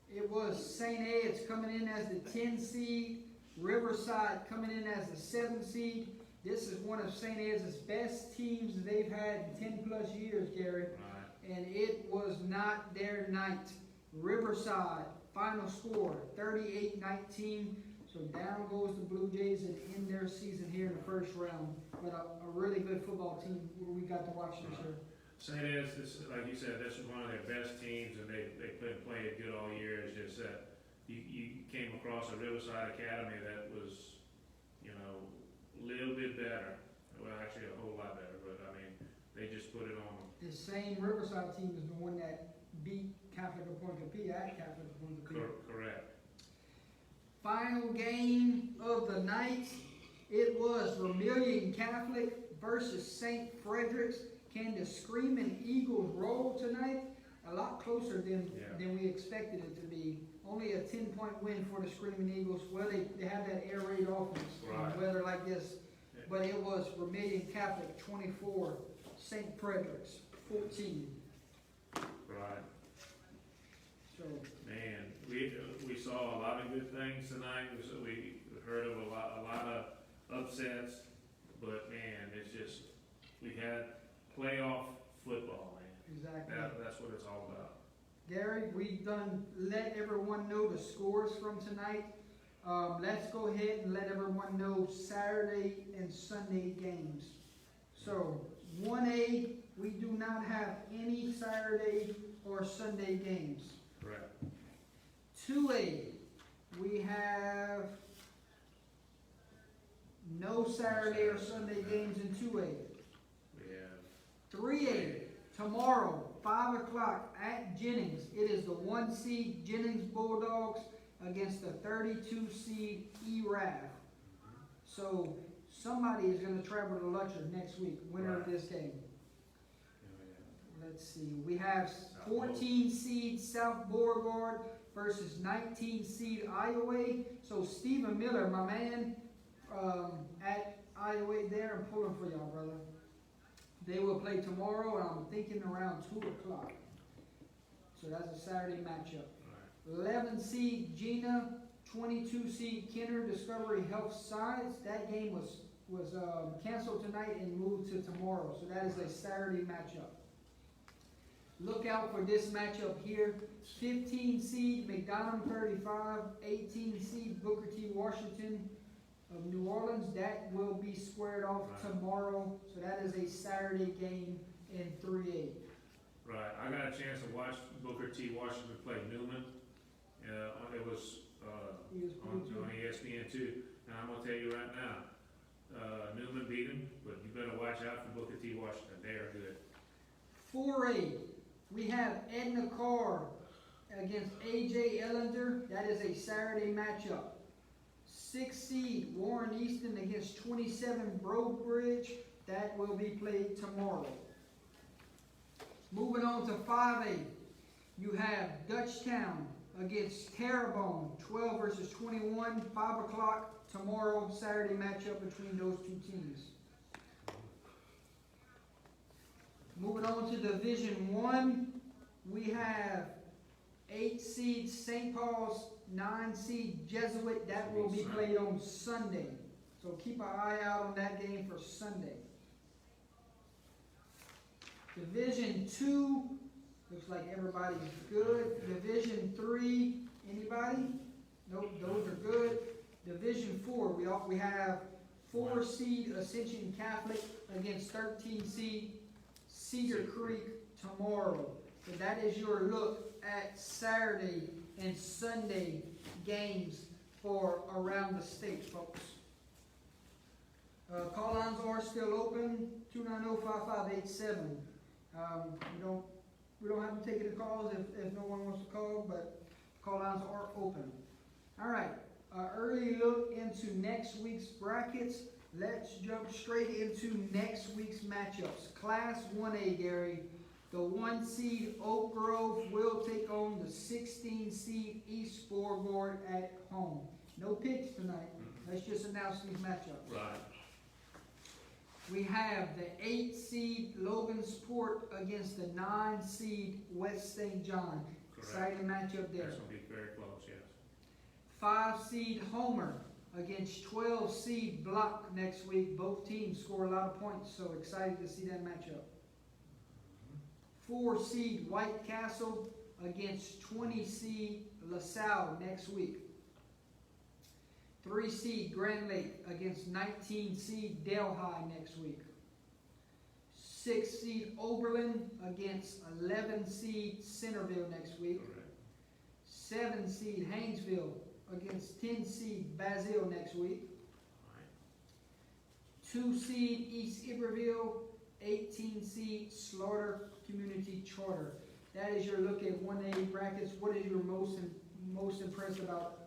It was St. Ed's coming in as the 10 seed, Riverside coming in as the 7 seed. This is one of St. Ed's best teams they've had in 10 plus years, Gary. Right. And it was not their night. Riverside, final score 38-19. So down goes the Blue Jays and end their season here in the first round. But a really good football team we got to watch this year. St. Ed's, like you said, this was one of their best teams, and they've been playing good all year. It's just that you came across a Riverside Academy that was, a little bit better. Well, actually a whole lot better, but I mean, they just put it on them. The same Riverside team is the one that beat Catholic of Point Capee at Catholic of Point Capee. Correct. Final game of the night, it was Vermilion Catholic versus St. Frederick's. Can the Screaming Eagles roll tonight? A lot closer than we expected it to be. Only a 10-point win for the Screaming Eagles. Well, they have that air raid offense in weather like this. Yeah. But it was Vermilion Catholic 24, St. Frederick's 14. Right. So, Man, we saw a lot of good things tonight. We heard of a lot of upsets, but man, it's just we had playoff football, man. exactly. That's what it's all about. Gary, we've let everyone know the scores from tonight. Let's go ahead and let everyone know Saturday and Sunday games. So, 1A, we do not have any Saturday or Sunday games. Correct. 2A, we have no Saturday or Sunday games in 2A. We have 3A, tomorrow, 5 o'clock at Jennings. It is the 1 seed Jennings Bulldogs against the 32 seed ERAF. So somebody is going to travel to Lutcher next week, winner of this game. Let's see, we have 14 seed South Beauregard versus 19 seed Iowa. So Stephen Miller, my man, at Iowa there, I'm pulling for y'all, brother. They will play tomorrow, and I'm thinking around 2 o'clock. So that's a Saturday matchup. 11 seed Gina, 22 seed Kenner Discovery Health Science. That game was canceled tonight and moved to tomorrow. So that is a Saturday matchup. Look out for this matchup here. 15 seed McDonough 35, 18 seed Booker T. Washington of New Orleans. That will be squared off tomorrow. So that is a Saturday game in 3A. Right, I got a chance to watch Booker T. Washington play Newman. It was on ESPN2, and I'm gonna tell you right now, Newman beat him, but you better watch out for Booker T. Washington. They are good. 4A, we have Edna Carr against AJ Ellender. That is a Saturday matchup. 6 seed Warren Easton against 27 Broadbridge. That will be played tomorrow. Moving on to 5A, you have Dutchtown against Terrebonne, 12 versus 21, 5 o'clock tomorrow, Saturday matchup between those two teams. Moving on to Division 1, we have 8 seed St. Paul's, 9 seed Jesuit. That will be played on Sunday. So keep an eye out on that game for Sunday. Division 2, looks like everybody's good. Division 3, anybody? Nope, those are good. Division 4, we have 4 seed Ascension Catholic against 13 seed Cedar Creek tomorrow. So that is your look at Saturday and Sunday games for around the state, folks. Call lines are still open, 290-5587. We don't have to take any calls if no one wants to call, but call lines are open. All right, early look into next week's brackets. Let's jump straight into next week's matchups. Class 1A, Gary. The 1 seed Oak Grove will take on the 16 seed East Beauregard at home. No picks tonight. Let's just announce these matchups. Right. We have the 8 seed Logansport against the 9 seed West St. John. Correct. Exciting matchup there. That's gonna be very close, yes. 5 seed Homer against 12 seed Block next week. Both teams score a lot of points, so excited to see that matchup. 4 seed White Castle against 20 seed LaSalle next week. 3 seed Grand Lake against 19 seed Delhi next week. 6 seed Oberlin against 11 seed Centerville next week. Correct. 7 seed Haynesville against 10 seed Basile next week. All right. 2 seed East Iberville, 18 seed Slaughter Community Charter. That is your look at 1A brackets. What is your most impressed about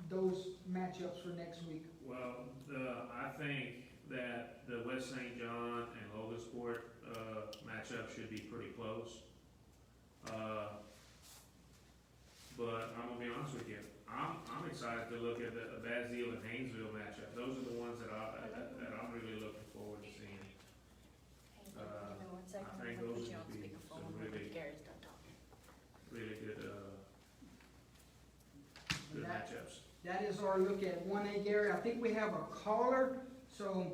those matchups for next week? Well, I think that the West St. John and Logansport matchup should be pretty close. But I'm gonna be honest with you, I'm excited to look at the Basile and Haynesville matchup. Those are the ones that I'm really looking forward to seeing. I think those would be some really good good matchups. That is our look at 1A, Gary. I think we have a caller, so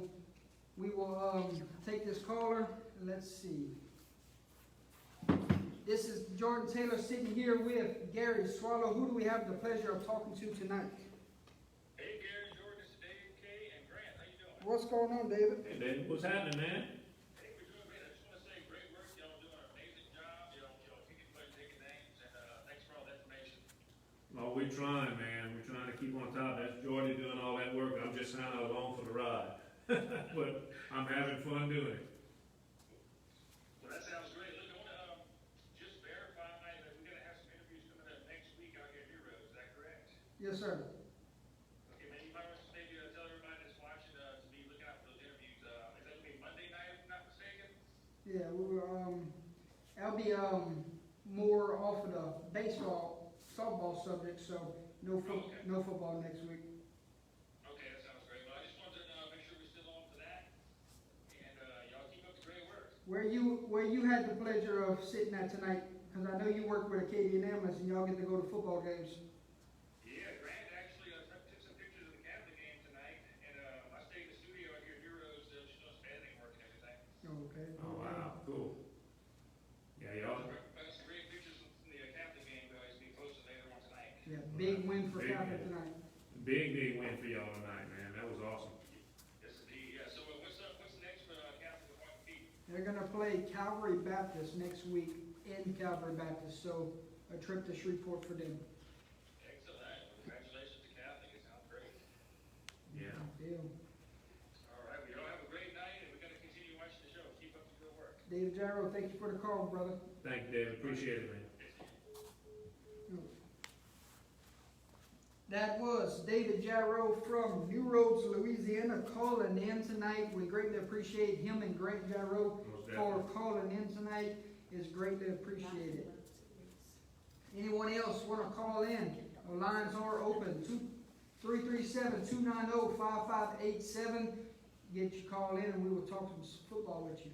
we will take this caller. Let's see. This is Jordan Taylor sitting here with Gary Swallow. Who do we have the pleasure of talking to tonight? Hey Gary, Jordan, this is Dave K. and Grant. How you doing? What's going on, David? Hey, David, what's happening, man? Hey, we're doing great. I just want to say great work. Y'all doing an amazing job. Picking players, taking names, and thanks for all the information. Oh, we're trying, man. We're trying to keep on top. That's Jordy doing all that work. I'm just kind of along for the ride. But I'm having fun doing it. Well, that sounds great. Look, I want to just verify that we're going to have some interviews coming up next week out here at New Road. Is that correct? Yes, sir. Okay, man, you might want to maybe tell everybody that's watching to be looking out for those interviews. Is that going to be Monday night, if I'm not mistaken? Yeah, I'll be, more off of the baseball, softball subject, so no football next week. Okay, that sounds great. Well, I just wanted to make sure we're still on for that. And y'all keep up the great work. Where you had the pleasure of sitting at tonight, because I know you work with Acadian Amherst and y'all get to go to football games. Yeah, Grant actually took some pictures of the Catholic game tonight, and I stayed in the studio out here at Heroes, just doing some editing work and everything. Oh, okay. Oh, wow, cool. Yeah, y'all. Some great pictures from the Catholic game, guys. Be posted later on tonight. Yeah, big win for Big Catholic win. tonight. Big win for y'all tonight, man. That was awesome. Yes, indeed. Yeah. So what's up? What's next for Catholic and White Feet? They're gonna play Calvary Baptist next week in Calvary Baptist, so a trip to Shreveport for them. Excellent. Congratulations to Catholic. It sounds great. Yeah. Deal. All right. We all have a great night, and we're going to continue watching the show. Keep up the good work. David Gyro, thank you for the call, brother. Thank you, David. Appreciate it, man. That was David Gyro from New Roads, Louisiana, calling in tonight. We greatly appreciate him and Grant Gyro Most for definitely. calling in tonight. Is greatly appreciated. Anyone else want to call in? Our lines are open. 337-290-5587. Get your call in and we will talk some football with you.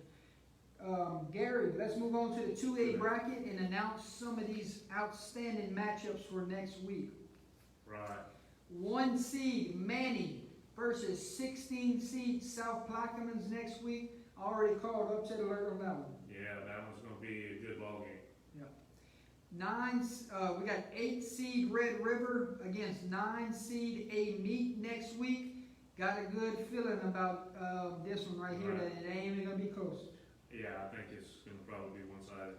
Gary, let's move on to the 2A bracket and announce some of these outstanding matchups for next week. Right. 1 seed Manny versus 16 seed South Plaquemines next week. Already called upset alert on that one. Yeah, that one's gonna be a good ball game. We got 8 seed Red River against 9 seed A Meat next week. Got a good feeling about this one right here, that it ain't even gonna be close. Yeah, I think it's gonna probably be one-sided.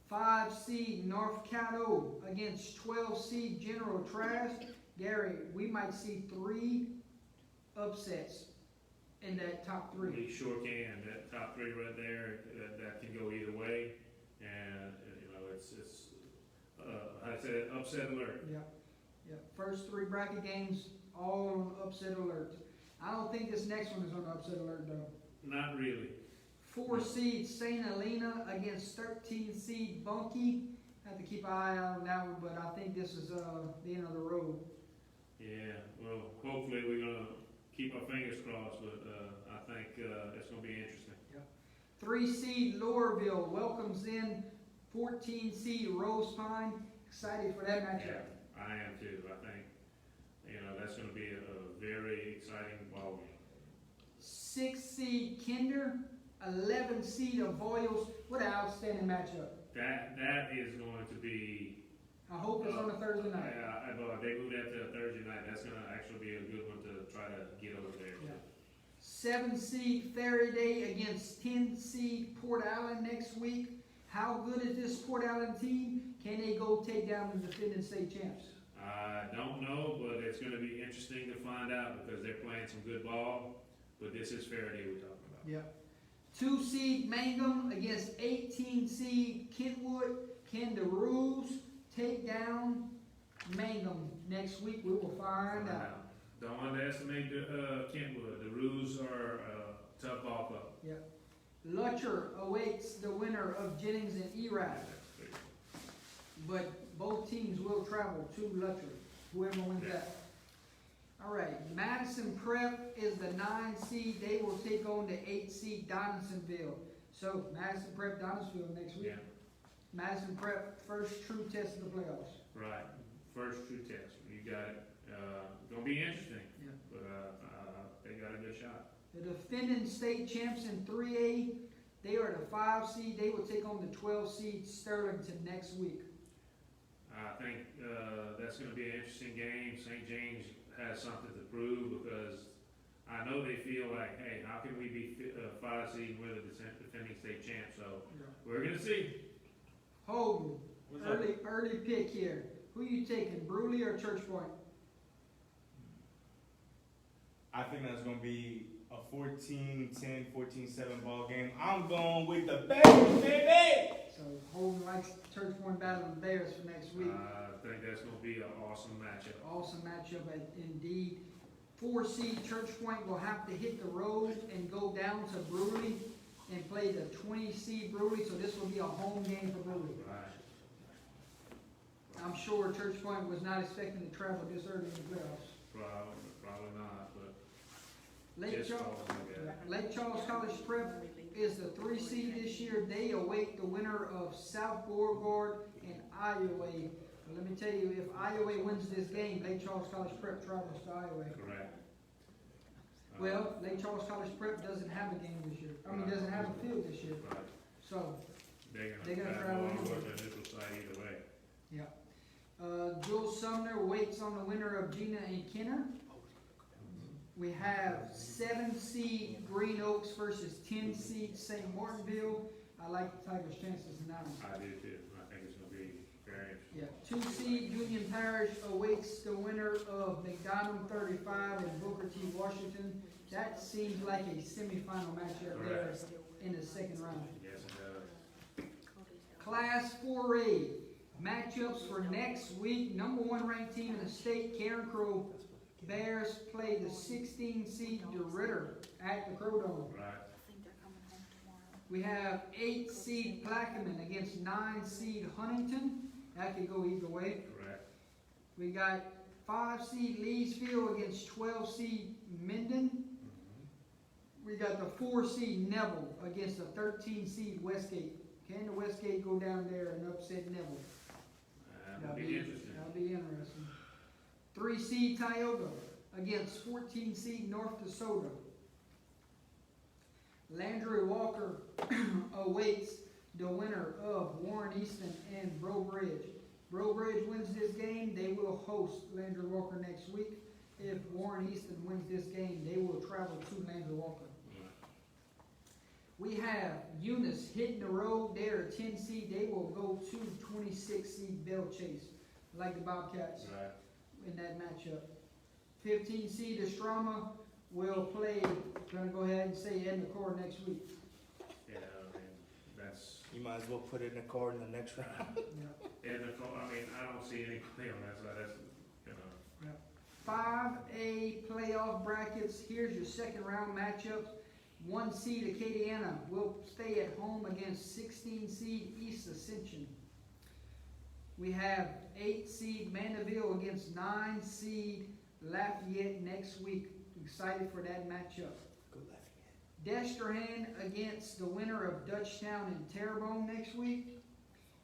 5 seed North Caddo against 12 seed General Trash. Gary, we might see 3 upsets in that top 3. We sure can. That top 3 right there, that can go either way. And, you know, it's I said upset alert. First 3 bracket games, all on upset alert. I don't think this next one is on upset alert though. Not really. 4 seed St. Helena against 13 seed Bunkie. Have to keep an eye out on that one, but I think this is the end of the road. Yeah, well, hopefully we're gonna keep our fingers crossed, but I think it's gonna be interesting. 3 seed Lowerville welcomes in 14 seed Rose Pine. Excited for that matchup. Yeah, I am too. I think, you know, that's gonna be a very exciting ball game. 6 seed Kinder, 11 seed Avoyles. What an outstanding matchup. That is going to be. I hope it's on a Thursday night. They moved that to a Thursday night. That's gonna actually be a good one to try to get over there. Yeah. 7 seed Faraday against 10 seed Port Allen next week. How good is this Port Allen team? Can they go take down the defending state champs? I don't know, but it's gonna be interesting to find out because they're playing some good ball. But this is Faraday we're talking about. Yep. 2 seed Mangum against 18 seed Kentwood. Can the Roos take down Mangum next week? We will find out. Don't underestimate the Kentwood. The Roos are a tough ball club. Lutcher awaits the winner of Jennings and Erath, but both teams will travel to Lutcher, whoever wins that. All right, Madison Prep is the 9 seed. They will take on the 8 seed Donaldsonville. So Madison Prep, Donaldsonville next week. Yeah, Madison Prep, first true test of the playoffs. right. First true test. You got it. Gonna be interesting. Yeah. But they got a good shot. The defending state champs in 3A, they are the 5 seed. They will take on the 12 seed Sterlington next week. I think that's going to be an interesting game. St. James has something to prove because I know they feel like, hey, how can we be 5 seed and we're the defending state champ? So we're going to see. Holden, early pick here. Who you taking, Bruley or Church Point? I think that's gonna be a 14-10, 14-7 ball game. I'm going with the Bears, baby! So Holden likes Church Point battling the Bears for next week. I think that's gonna be an awesome matchup. Awesome matchup indeed. 4 seed Church Point will have to hit the road and go down to Bruley and play the 20 seed Bruley, so this will be a home game for Bruley. Right. I'm sure Church Point was not expecting to travel this early in the playoffs. Probably not, but Lake just Charles, calling it that. Lake Charles College Prep is the 3 seed this year. They await the winner of South Beauregard and Iowa. But let me tell you, if Iowa wins this game, Lake Charles College Prep travels to Iowa. Correct. Well, Lake Charles College Prep doesn't have a game this year. I mean, doesn't have a field this year. Right. So, They're They're gonna gonna travel travel all anyway. over the neutral site either way. Joe Sumner waits on the winner of Gina and Kenner. We have 7 seed Green Oaks versus 10 seed St. Martinville. I like the Tigers' chances in that one. I do too. I think it's gonna be very interesting. Yeah, 2 seed Union Parish awaits the winner of McDonald 35 and Booker T. Washington. That seems like a semifinal matchup there in the second round. Yes, it does. Class 4A matchups for next week. Number 1 ranked team in the state, Karen Crow Bears, play the 16 seed DeRitter at the Crow Dome. Right. We have 8 seed Plaquemine against 9 seed Huntington. That could go either way. Correct. We got 5 seed Leesfield against 12 seed Minden. We got the 4 seed Neville against the 13 seed Westgate. Can the Westgate go down there and upset Neville? That'll be interesting. That'll be interesting. 3 seed Tioga against 14 seed North DeSoto. Landry Walker awaits the winner of Warren Easton and Breaux Bridge. Breaux Bridge wins this game, they will host Landry Walker next week. If Warren Easton wins this game, they will travel to Landry Walker. We have Eunice hitting the road. They're a 10 seed. They will go to 26 seed Bell Chase, like the Bobcats Right. in that matchup. 15 seed Estrama will play, gonna go ahead and say Edna Core next week. Yeah, I mean, that's, You might as well put it in the card in the next round. Yeah. and I mean, I don't see any play on that side. That's, you know. 5A playoff brackets. Here's your second round matchups. 1 seed Acadiana will stay at home against 16 seed East Ascension. We have 8 seed Mandeville against 9 seed Lafayette next week. Excited for that matchup. Go Lafayette. Destrehan against the winner of Dutchtown and Terrebonne next week.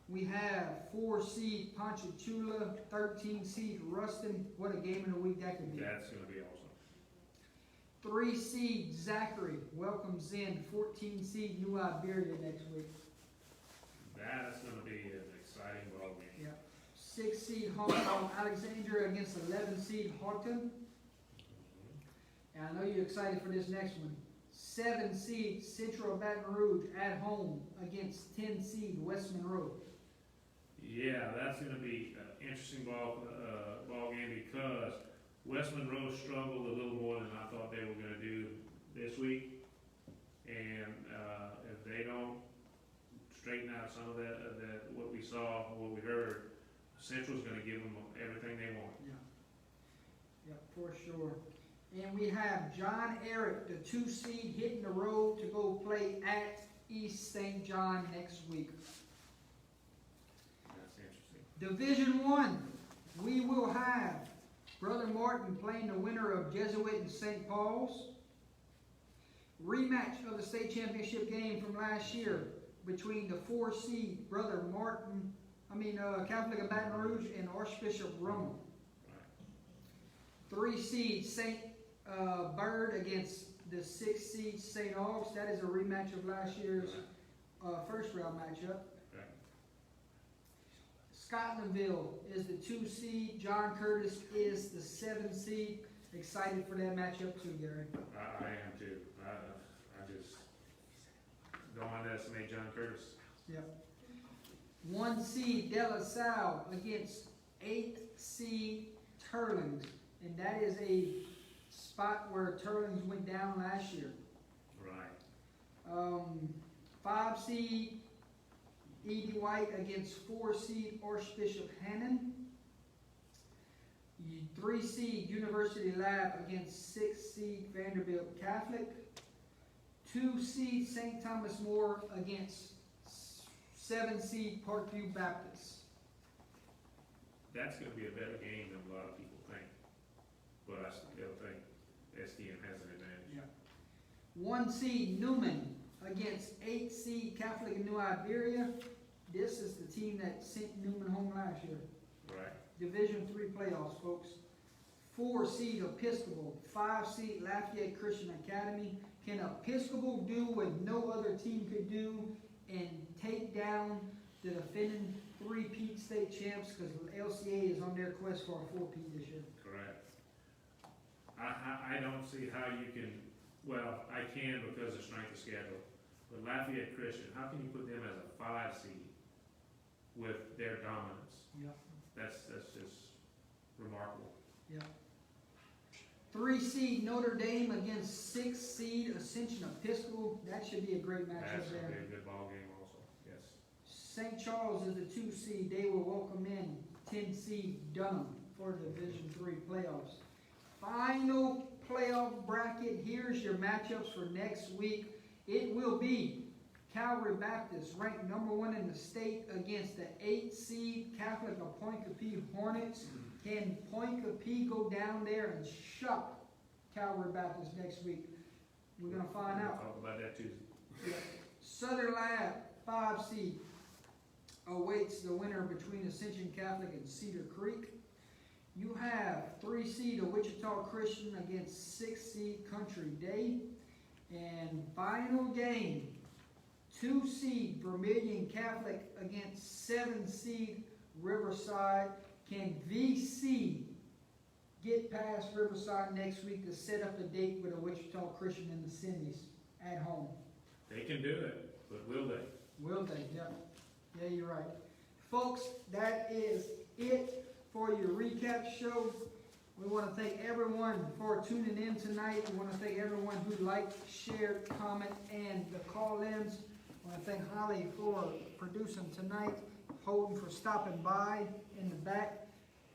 We have 4 seed Ponchatoula, 13 seed Ruston. What a game of the week that could be. That's gonna be awesome. 3 seed Zachary welcomes in 14 seed New Iberia next week. That's gonna be an exciting ball game. 6 seed Hong Kong Alexandria against 11 seed Houghton. And I know you're excited for this next one. 7 seed Central Baton Rouge at home against 10 seed West Monroe. Yeah, that's gonna be an interesting ball game because West Monroe struggled a little more than I thought they were gonna do this week. And, if they don't straighten out some of that, what we saw, what we heard, Central's gonna give them everything they want. Yeah, for sure. And we have John Eric, the 2 seed, hitting the road to go play at East St. John next week. That's interesting. Division 1, we will have Brother Martin playing the winner of Jesuit and St. Paul's. Rematch of the state championship game from last year between the 4 seed Brother Martin, Catholic of Baton Rouge and Archbishop Rummel. 3 seed St. Bird against the 6 seed St. Auguste. That is a rematch of last year's first round matchup. Right. Scotlandville is the 2 seed. John Curtis is the 7 seed. Excited for that matchup too, Gary. I am too. I just don't underestimate John Curtis. 1 seed De La Salle against 8th seed Turlings, and that is a spot where Turlings went down last year. Right. 5 seed E.D. White against 4 seed Archbishop Hannon. 3 seed University Lab against 6 seed Vanderbilt Catholic. 2 seed St. Thomas More against 7 seed Parkview Baptist. That's gonna be a better game than a lot of people think, but I still think STM has an advantage. 1 seed Newman against 8 seed Catholic in New Iberia. This is the team that sent Newman home last year. Right. Division III playoffs, folks. 4 seed Episcopal, 5 seed Lafayette Christian Academy. Can Episcopal do what no other team could do and take down the defending 3-peat state champs? Because LCA is on their quest for a 4-peat this year. Correct. I don't see how you can, well, I can because of strength of schedule, but Lafayette Christian, how can you put them as a 5 seed with their dominance? Yep. That's just remarkable. 3 seed Notre Dame against 6 seed Ascension Episcopal. That should be a great matchup That's gonna there. be a good ball game also, yes. St. Charles is the 2 seed. They will welcome in 10 seed Dunham for the Division III playoffs. Final playoff bracket. Here's your matchups for next week. It will be Calvary Baptist, ranked number 1 in the state, against the 8 seed Catholic of Point Capee Hornets. Can Point Capee go down there and shock Calvary Baptist next week? We're going to find We'll out. talk about that Tuesday. Southern Lab, 5 seed, awaits the winner between Ascension Catholic and Cedar Creek. You have 3 seed Wichita Christian against 6 seed Country Day. And final game, 2 seed Vermilion Catholic against 7 seed Riverside. Can VC get past Riverside next week to set up a date with a Wichita Christian in the Cindy's at home? They can do it, but will they? Will they? Yeah. Yeah, you're right. Folks, that is it for your recap show. We want to thank everyone for tuning in tonight. We want to thank everyone who liked, shared, comment, and the call-ins. I want to thank Holly for producing tonight, Holden for stopping by in the back.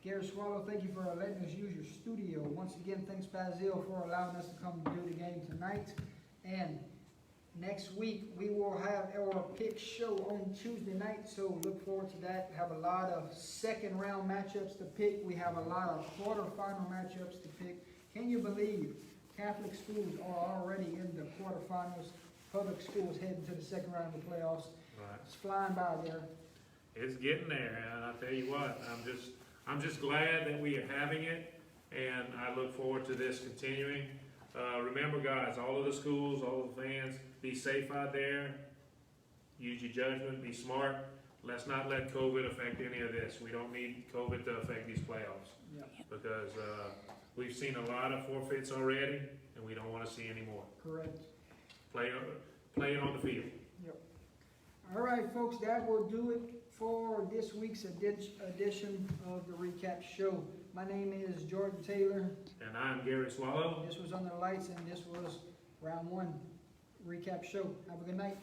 Gary Swallow, thank you for letting us use your studio. Once again, thanks Basil for allowing us to come do the game tonight. And next week, we will have our pick show on Tuesday night, so look forward to that. We have a lot of second round matchups to pick. We have a lot of quarterfinal matchups to pick. Can you believe Catholic schools are already in the quarterfinals? Public schools heading to the second round of the playoffs. Right. It's flying by there. It's getting there, and I tell you what, I'm just glad that we are having it, and I look forward to this continuing. Remember, guys, all of the schools, all the fans, be safe out there. Use your judgment. Be smart. Let's not let COVID affect any of this. We don't need COVID to affect these playoffs. Yep. Because we've seen a lot of forfeits already, and we don't want to see any more. Correct. Play it on the field. All right, folks, that will do it for this week's edition of the recap show. My name is Jordan Taylor. And I'm Gary Swallow. This was Under the Lights, and this was round 1 recap show. Have a good night.